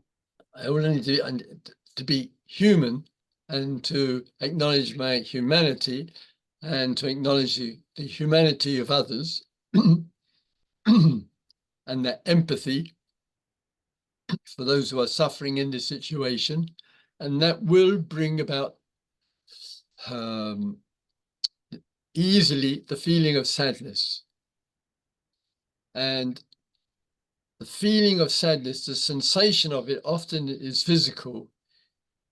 I only need to be human and to acknowledge my humanity and to acknowledge the humanity of others and their empathy for those who are suffering in this situation. And that will bring about easily the feeling of sadness. And the feeling of sadness, the sensation of it often is physical,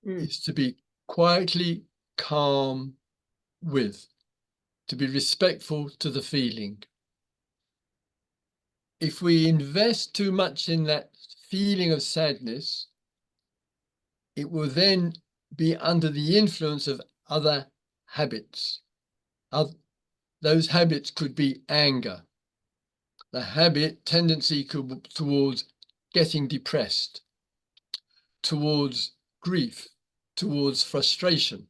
is to be quietly calm with, to be respectful to the feeling. If we invest too much in that feeling of sadness, it will then be under the influence of other habits. Those habits could be anger. The tendency towards getting depressed, towards grief, towards frustration.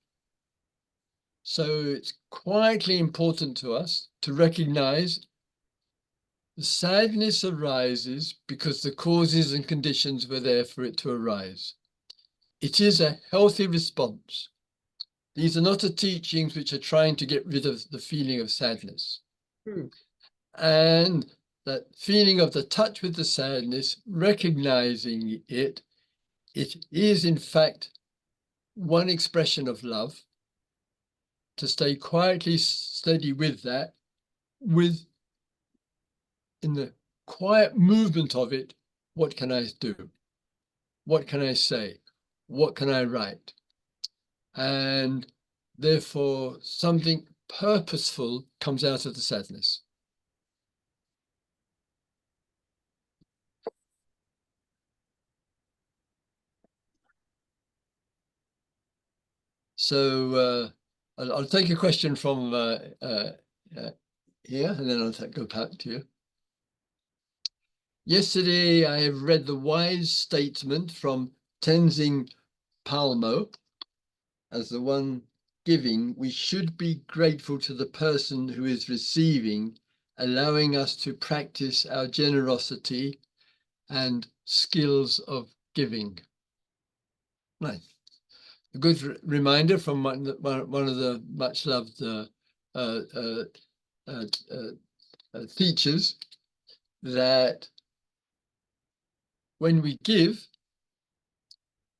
So it's quietly important to us to recognize the sadness arises because the causes and conditions were there for it to arise. It is a healthy response. These are not the teachings which are trying to get rid of the feeling of sadness. And that feeling of the touch with the sadness, recognizing it, it is in fact one expression of love, to stay quietly steady with that, in the quiet movement of it, what can I do? What can I say? What can I write? And therefore, something purposeful comes out of the sadness. So I'll take a question from here, and then I'll go back to you. Yesterday, I have read the wise statement from Tenzing Palmo. As the one giving, we should be grateful to the person who is receiving, allowing us to practice our generosity and skills of giving. Nice. A good reminder from one of the much loved teachers, that when we give,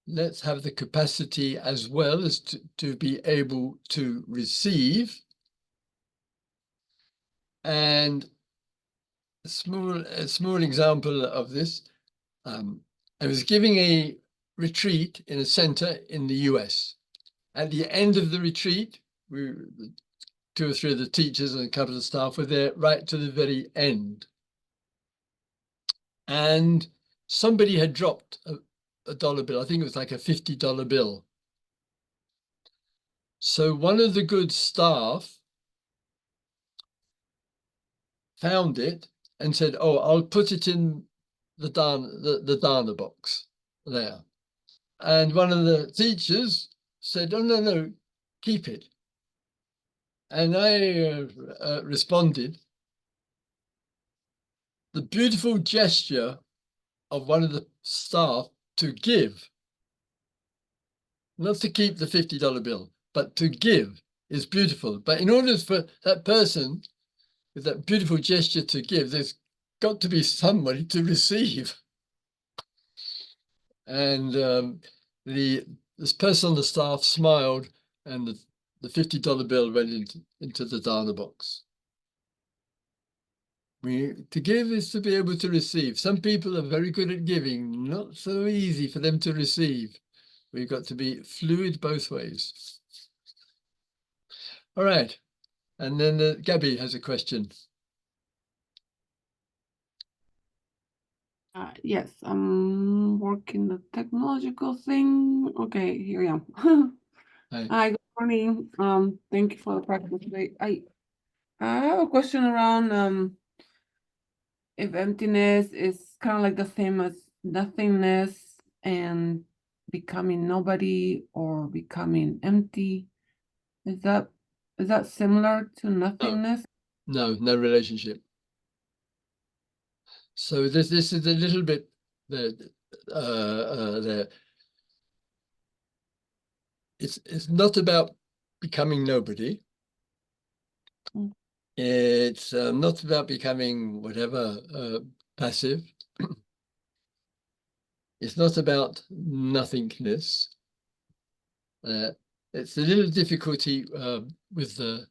let's have the capacity as well as to be able to receive. And a small example of this, I was giving a retreat in a center in the US. At the end of the retreat, two or three of the teachers and a couple of staff were there right to the very end. And somebody had dropped a dollar bill. I think it was like a $50 bill. So one of the good staff found it and said, "Oh, I'll put it in the dana box there." And one of the teachers said, "Oh, no, no, keep it." And I responded, "The beautiful gesture of one of the staff to give, not to keep the $50 bill, but to give is beautiful. But in order for that person with that beautiful gesture to give, there's got to be somebody to receive." And this person on the staff smiled, and the $50 bill went into the dana box. To give is to be able to receive. Some people are very good at giving, not so easy for them to receive. We've got to be fluid both ways. All right. And then Gabby has a question. Yes, I'm working the technological thing. Okay, here I am. Hi, good morning. Thank you for the practice today. I have a question around if emptiness is kind of like the same as nothingness and becoming nobody or becoming empty. Is that similar to nothingness? No relationship. So this is a little bit there. It's not about becoming nobody. It's not about becoming whatever passive. It's not about nothingness. It's a little difficulty with the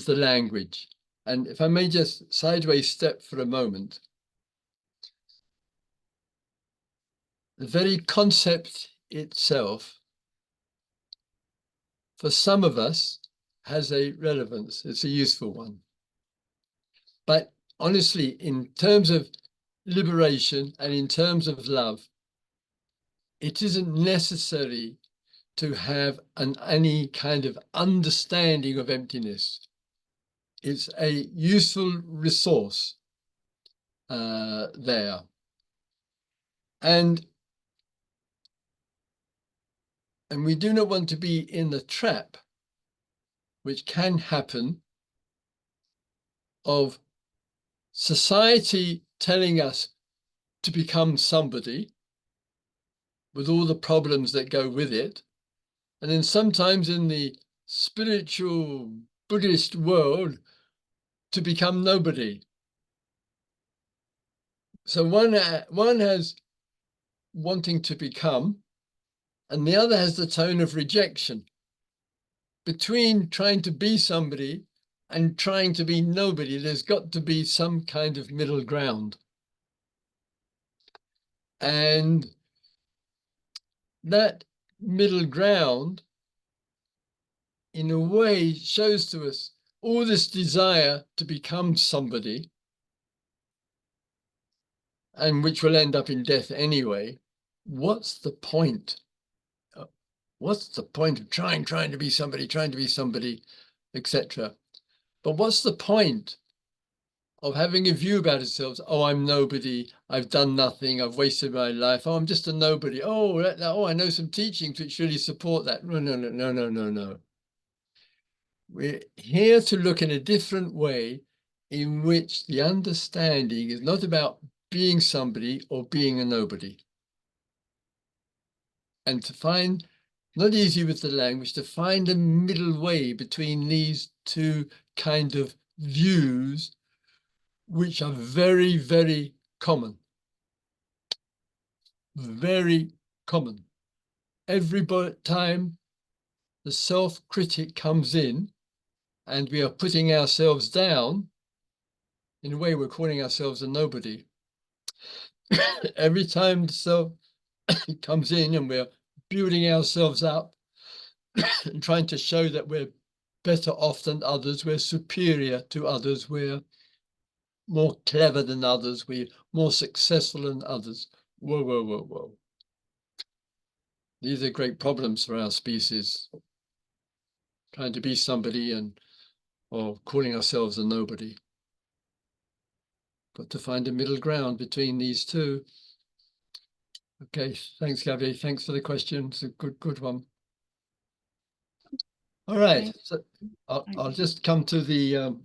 language. And if I may just sideways step for a moment, the very concept itself, for some of us, has a relevance. It's a useful one. But honestly, in terms of liberation and in terms of love, it isn't necessary to have any kind of understanding of emptiness. It's a useful resource there. And we do not want to be in the trap, which can happen, of society telling us to become somebody with all the problems that go with it. And then sometimes in the spiritual Buddhist world, to become nobody. So one has wanting to become, and the other has the tone of rejection. Between trying to be somebody and trying to be nobody, there's got to be some kind of middle ground. And that middle ground, in a way, shows to us all this desire to become somebody, and which will end up in death anyway. What's the point? What's the point of trying to be somebody, etc.? But what's the point of having a view about ourselves? Oh, I'm nobody. I've done nothing. I've wasted my life. Oh, I'm just a nobody. Oh, I know some teachings which really support that. No. We're here to look in a different way, in which the understanding is not about being somebody or being a nobody. And to find, not easy with the language, to find a middle way between these two kind of views, which are very, very common. Very common. Every time the self-critic comes in and we are putting ourselves down, in a way we're calling ourselves a nobody. Every time the self comes in and we're building ourselves up and trying to show that we're better off than others, we're superior to others, we're more clever than others, we're more successful than others. Whoa. These are great problems for our species. Trying to be somebody or calling ourselves a nobody. Got to find a middle ground between these two. Okay, thanks, Gabby. Thanks for the question. It's a good one. All right, so I'll just come to the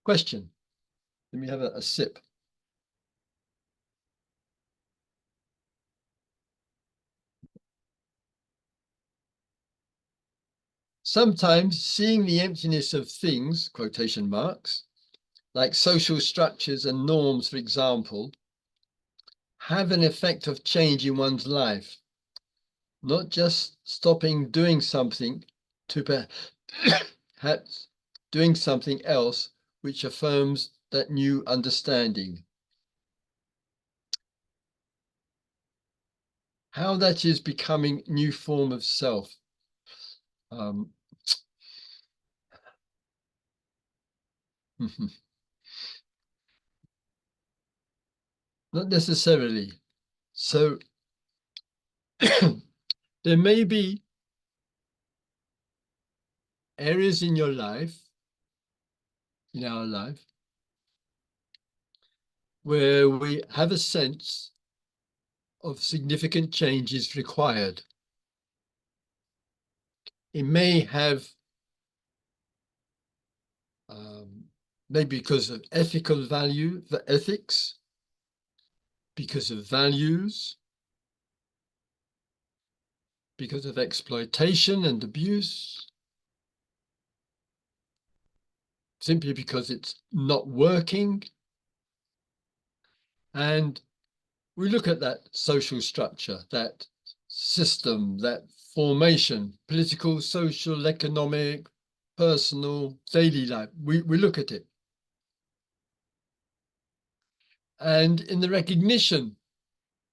question. Let me have a sip. Sometimes seeing the emptiness of things, quotation marks, like social structures and norms, for example, have an effect of change in one's life, not just stopping doing something to perhaps doing something else which affirms that new understanding. How that is becoming new form of self. Not necessarily. So there may be areas in your life, in our life, where we have a sense of significant changes required. It may have, maybe because of ethical value, the ethics, because of values, because of exploitation and abuse, simply because it's not working. And we look at that social structure, that system, that formation, political, social, economic, personal, daily life. We look at it. And in the recognition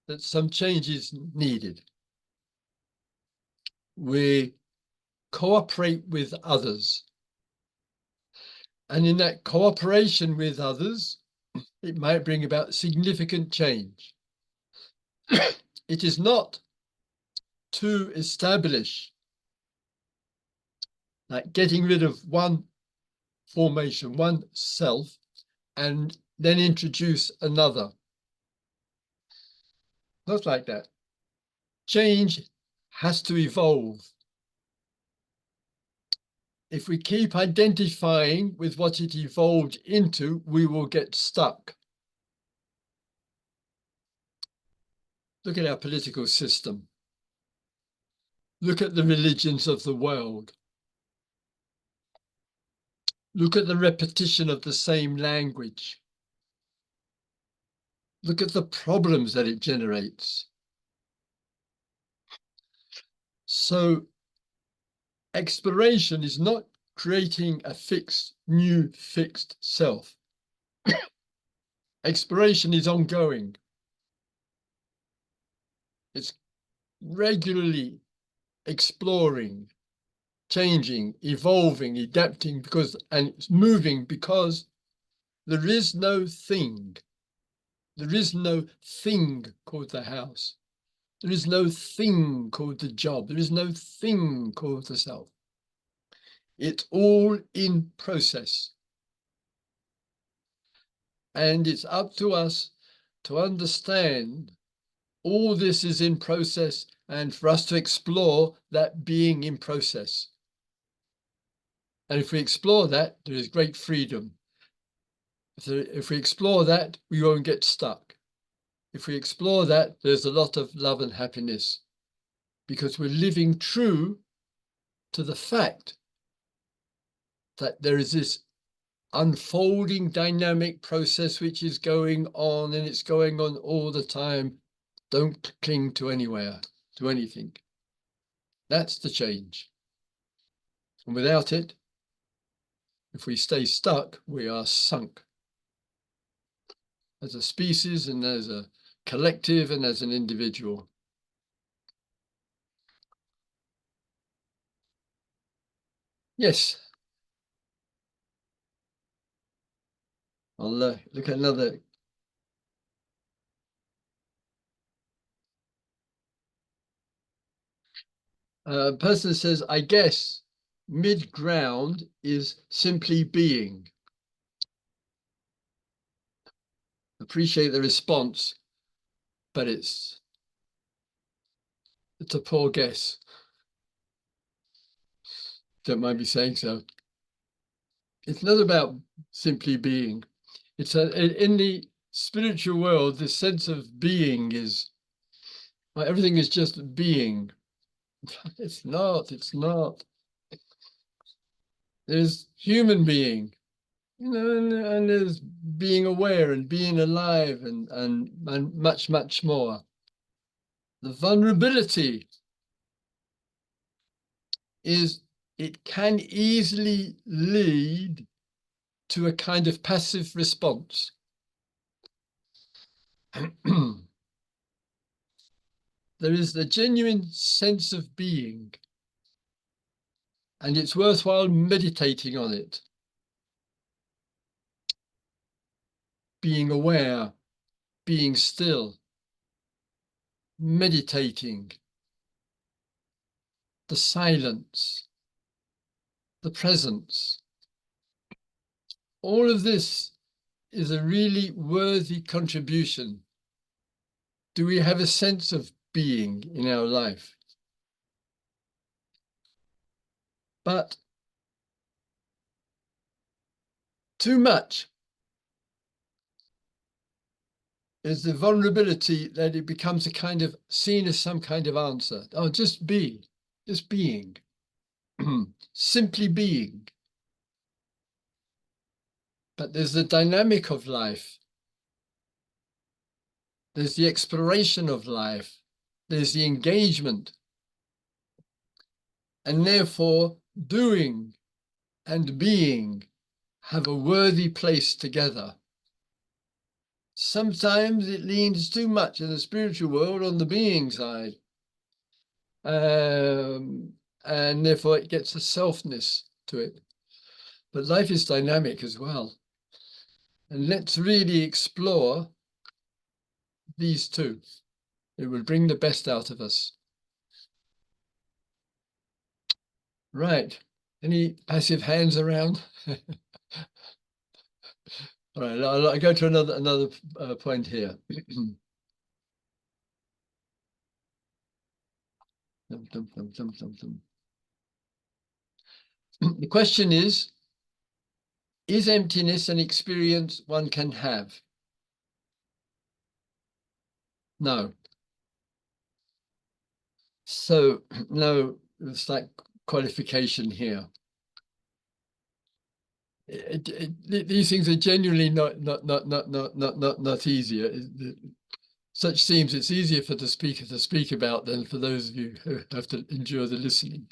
that some change is needed, we cooperate with others. And in that cooperation with others, it might bring about significant change. It is not to establish, like getting rid of one formation, one self, and then introduce another. Not like that. Change has to evolve. If we keep identifying with what it evolved into, we will get stuck. Look at our political system. Look at the religions of the world. Look at the repetition of the same language. Look at the problems that it generates. So exploration is not creating a new fixed self. Exploration is ongoing. It's regularly exploring, changing, evolving, adapting, and it's moving because there is no thing. There is no thing called the house. There is no thing called the job. There is no thing called the self. It's all in process. And it's up to us to understand all this is in process and for us to explore that being in process. And if we explore that, there is great freedom. If we explore that, we won't get stuck. If we explore that, there's a lot of love and happiness because we're living true to the fact that there is this unfolding dynamic process which is going on, and it's going on all the time. Don't cling to anywhere, to anything. That's the change. And without it, if we stay stuck, we are sunk. As a species and as a collective and as an individual. Yes. I'll look at another. Person says, I guess mid-ground is simply being. appreciate the response, but it's a poor guess. Don't mind me saying so. It's not about simply being. It's in the spiritual world, this sense of being is, well, everything is just being. It's not. There's human being, you know, and there's being aware and being alive and much, much more. The vulnerability is it can easily lead to a kind of passive response. There is the genuine sense of being, and it's worthwhile meditating on it. Being aware, being still, meditating, the silence, the presence. All of this is a really worthy contribution. Do we have a sense of being in our life? But too much is the vulnerability that it becomes a kind of seen as some kind of answer. Oh, just be, just being, simply being. But there's the dynamic of life. There's the exploration of life. There's the engagement. And therefore, doing and being have a worthy place together. Sometimes it leans too much in the spiritual world on the being side. And therefore it gets a selfness to it. But life is dynamic as well. And let's really explore these two. It will bring the best out of us. Right. Any passive hands around? All right, I'll go to another point here. The question is emptiness an experience one can have? No. So no, it's like qualification here. These things are genuinely not easier. Such seems it's easier for the speaker to speak about than for those of you who have to endure the listening.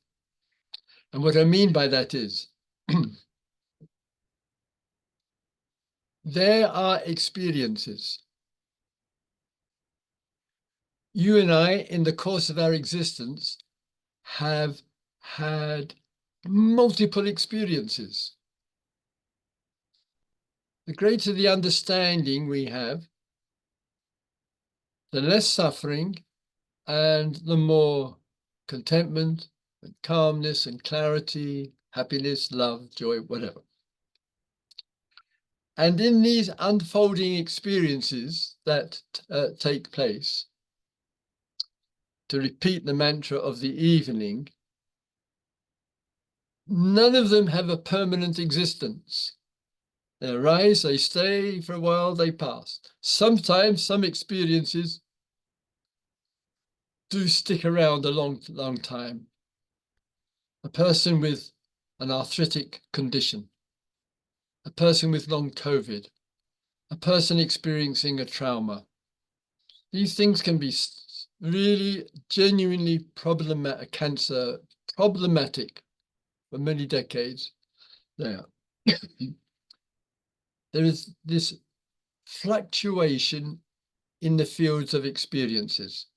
And what I mean by that is there are experiences. You and I, in the course of our existence, have had multiple experiences. The greater the understanding we have, the less suffering and the more contentment and calmness and clarity, happiness, love, joy, whatever. And in these unfolding experiences that take place, to repeat the mantra of the evening, none of them have a permanent existence. They arise, they stay for a while, they pass. Sometimes some experiences do stick around a long time. A person with an arthritic condition, a person with long COVID, a person experiencing a trauma. These things can be really genuinely problematic, cancer, problematic for many decades there. There is this fluctuation in the fields of experiences.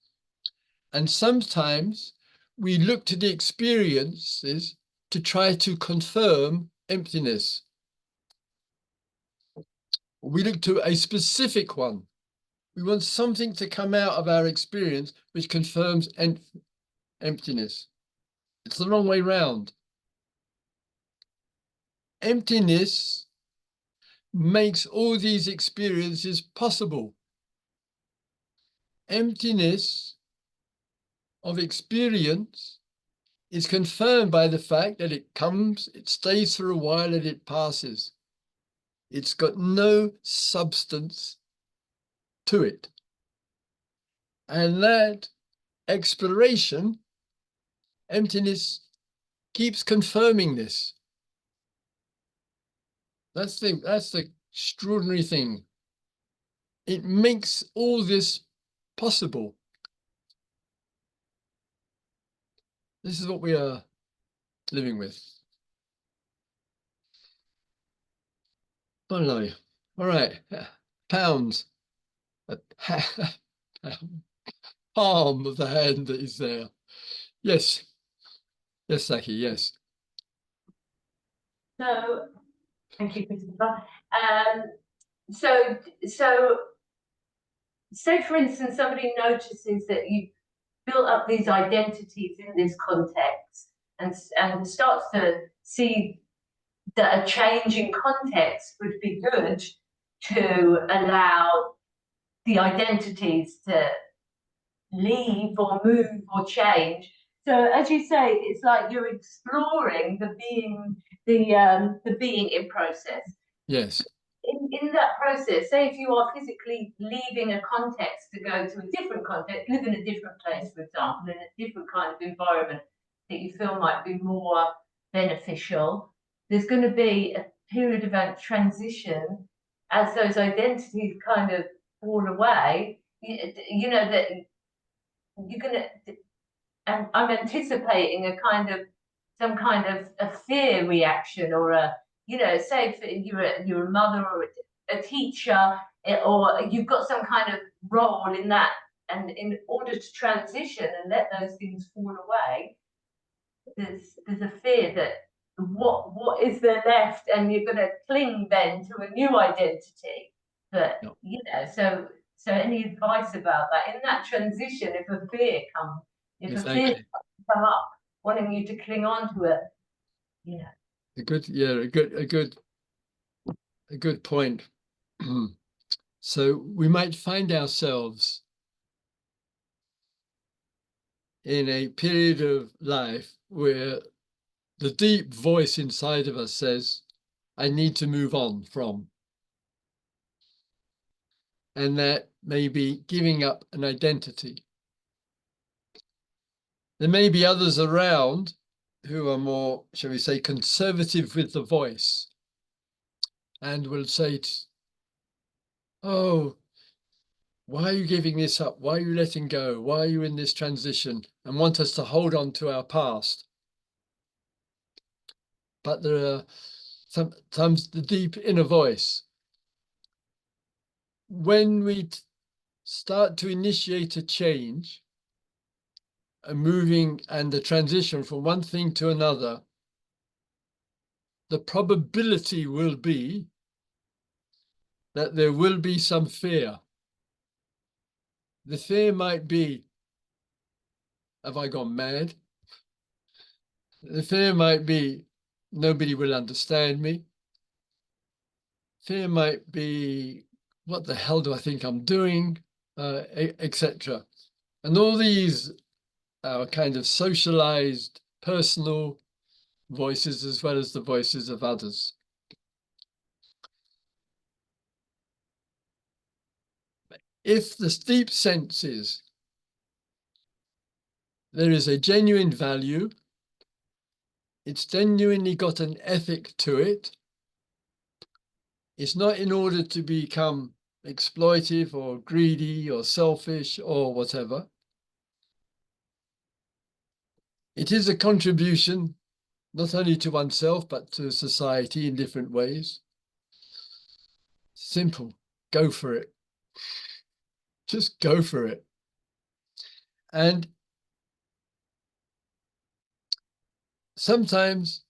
And sometimes we look to the experiences to try to confirm emptiness. We look to a specific one. We want something to come out of our experience which confirms emptiness. It's the wrong way round. Emptiness makes all these experiences possible. Emptiness of experience is confirmed by the fact that it comes, it stays for a while, and it passes. It's got no substance to it. And that exploration, emptiness, keeps confirming this. That's the extraordinary thing. It makes all this possible. This is what we are living with. Finally, all right, pounds, palm of the hand that is there. Yes, yes, Saki, yes. So, thank you, Christopher. So say for instance, somebody notices that you built up these identities in this context and starts to see that a change in context would be good to allow the identities to leave or move or change. So as you say, it's like you're exploring the being in process. Yes. In that process, say if you are physically leaving a context to go to a different context, live in a different place, for example, in a different kind of environment that you feel might be more beneficial, there's going to be a period of transition as those identities kind of fall away. You know that you're going to, and I'm anticipating some kind of a fear reaction, or a, you know, say if you're a mother or a teacher, or you've got some kind of role in that, and in order to transition and let those things fall away, there's a fear that what is there left, and you're going to cling then to a new identity. But no. You know, so any advice about that in that transition, if a fear comes, if exactly. A fear come up wanting you to cling on to it, you know. A good point. So we might find ourselves in a period of life where the deep voice inside of us says, I need to move on from. And that may be giving up an identity. There may be others around who are more, shall we say, conservative with the voice, and will say, oh, why are you giving this up? Why are you letting go? Why are you in this transition? And want us to hold on to our past. But there are sometimes the deep inner voice. When we start to initiate a change, a moving and the transition from one thing to another, the probability will be that there will be some fear. The fear might be, have I gone mad? The fear might be, nobody will understand me. Fear might be, what the hell do I think I'm doing, etc. And all these are kind of socialized, personal voices, as well as the voices of others. If the deep sense is there is a genuine value, it's genuinely got an ethic to it, it's not in order to become exploitive or greedy or selfish or whatever. It is a contribution not only to oneself, but to society in different ways. Simple, go for it. Just go for it. And sometimes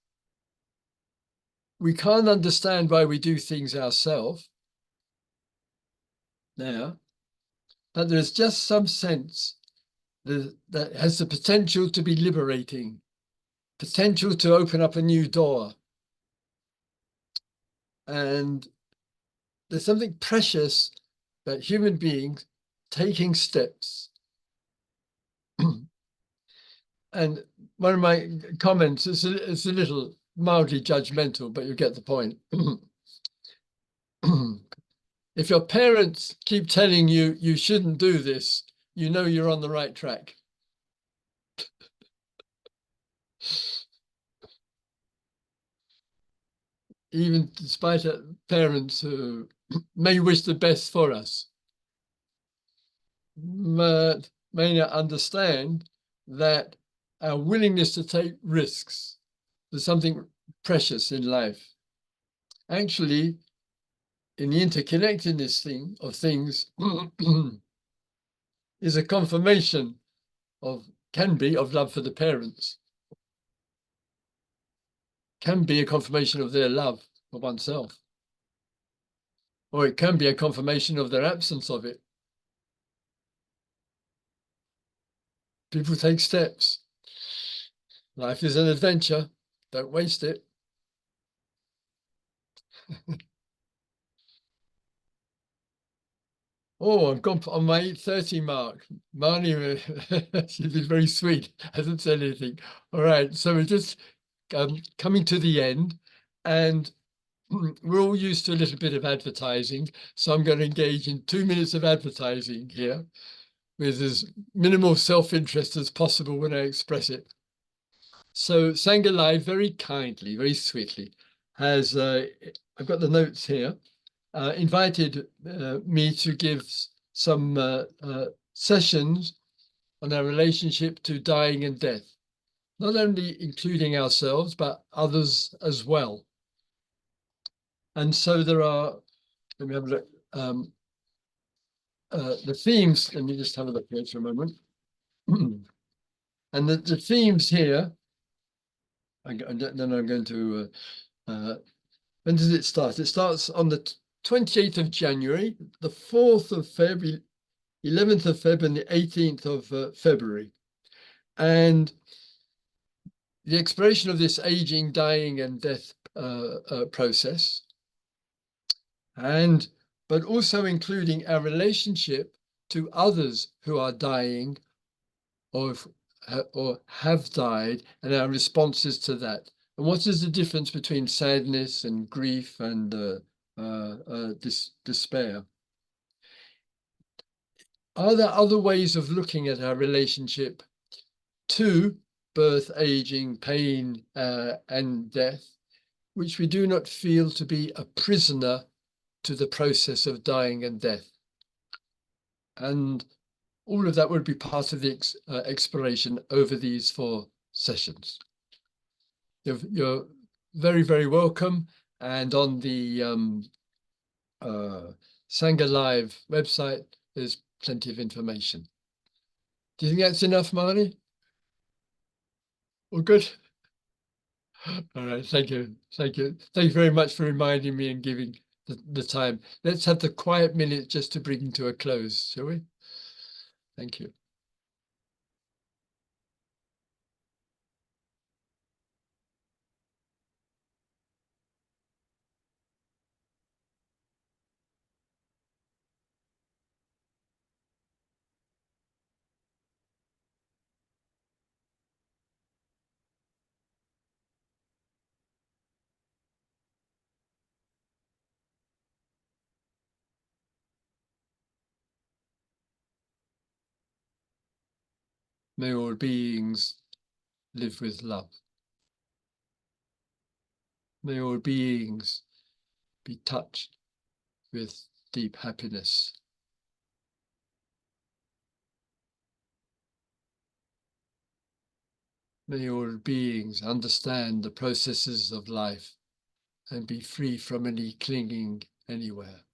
we can't understand why we do things ourselves now, but there's just some sense that has the potential to be liberating, potential to open up a new door. And there's something precious about human beings taking steps. And one of my comments is a little mildly judgmental, but you get the point. If your parents keep telling you you shouldn't do this, you know you're on the right track. Even despite parents who may wish the best for us, but may not understand that our willingness to take risks is something precious in life. Actually, in the interconnectedness of things is a confirmation can be of love for the parents, can be a confirmation of their love for oneself, or it can be a confirmation of their absence of it. People take steps. Life is an adventure. Don't waste it. Oh, I've gone on my 8:30 mark. Marnie, she's been very sweet, hasn't said anything. All right, so we're just coming to the end, and we're all used to a little bit of advertising, so I'm going to engage in 2 minutes of advertising here with as minimal self-interest as possible when I express it. So Sangha Live very kindly, very sweetly has, I've got the notes here, invited me to give some sessions on our relationship to dying and death, not only including ourselves, but others as well. And so there are, let me have a look, the themes, let me just have a look here for a moment. And the themes here, then I'm going to, when does it start? It starts on the 28th of January, the 4th of February, 11th of February, and the 18th of February. And the exploration of this aging, dying, and death process, but also including our relationship to others who are dying or have died, and our responses to that. And what is the difference between sadness and grief and despair? Are there other ways of looking at our relationship to birth, aging, pain, and death, which we do not feel to be a prisoner to the process of dying and death? And all of that would be part of the exploration over these 4 sessions. You're very, very welcome. And on the Sangha Live website, there's plenty of information. Do you think that's enough, Marnie? All good? All right, thank you. Thank you. Thank you very much for reminding me and giving the time. Let's have the quiet minute just to bring to a close, shall we? Thank you. May all beings live with love. May all beings be touched with deep happiness. May all beings understand the processes of life and be free from any clinging anywhere.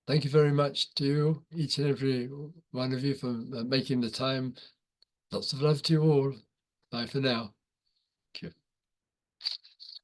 Thank you very much to you, each and every one of you, for making the time. Lots of love to you all. Bye for now.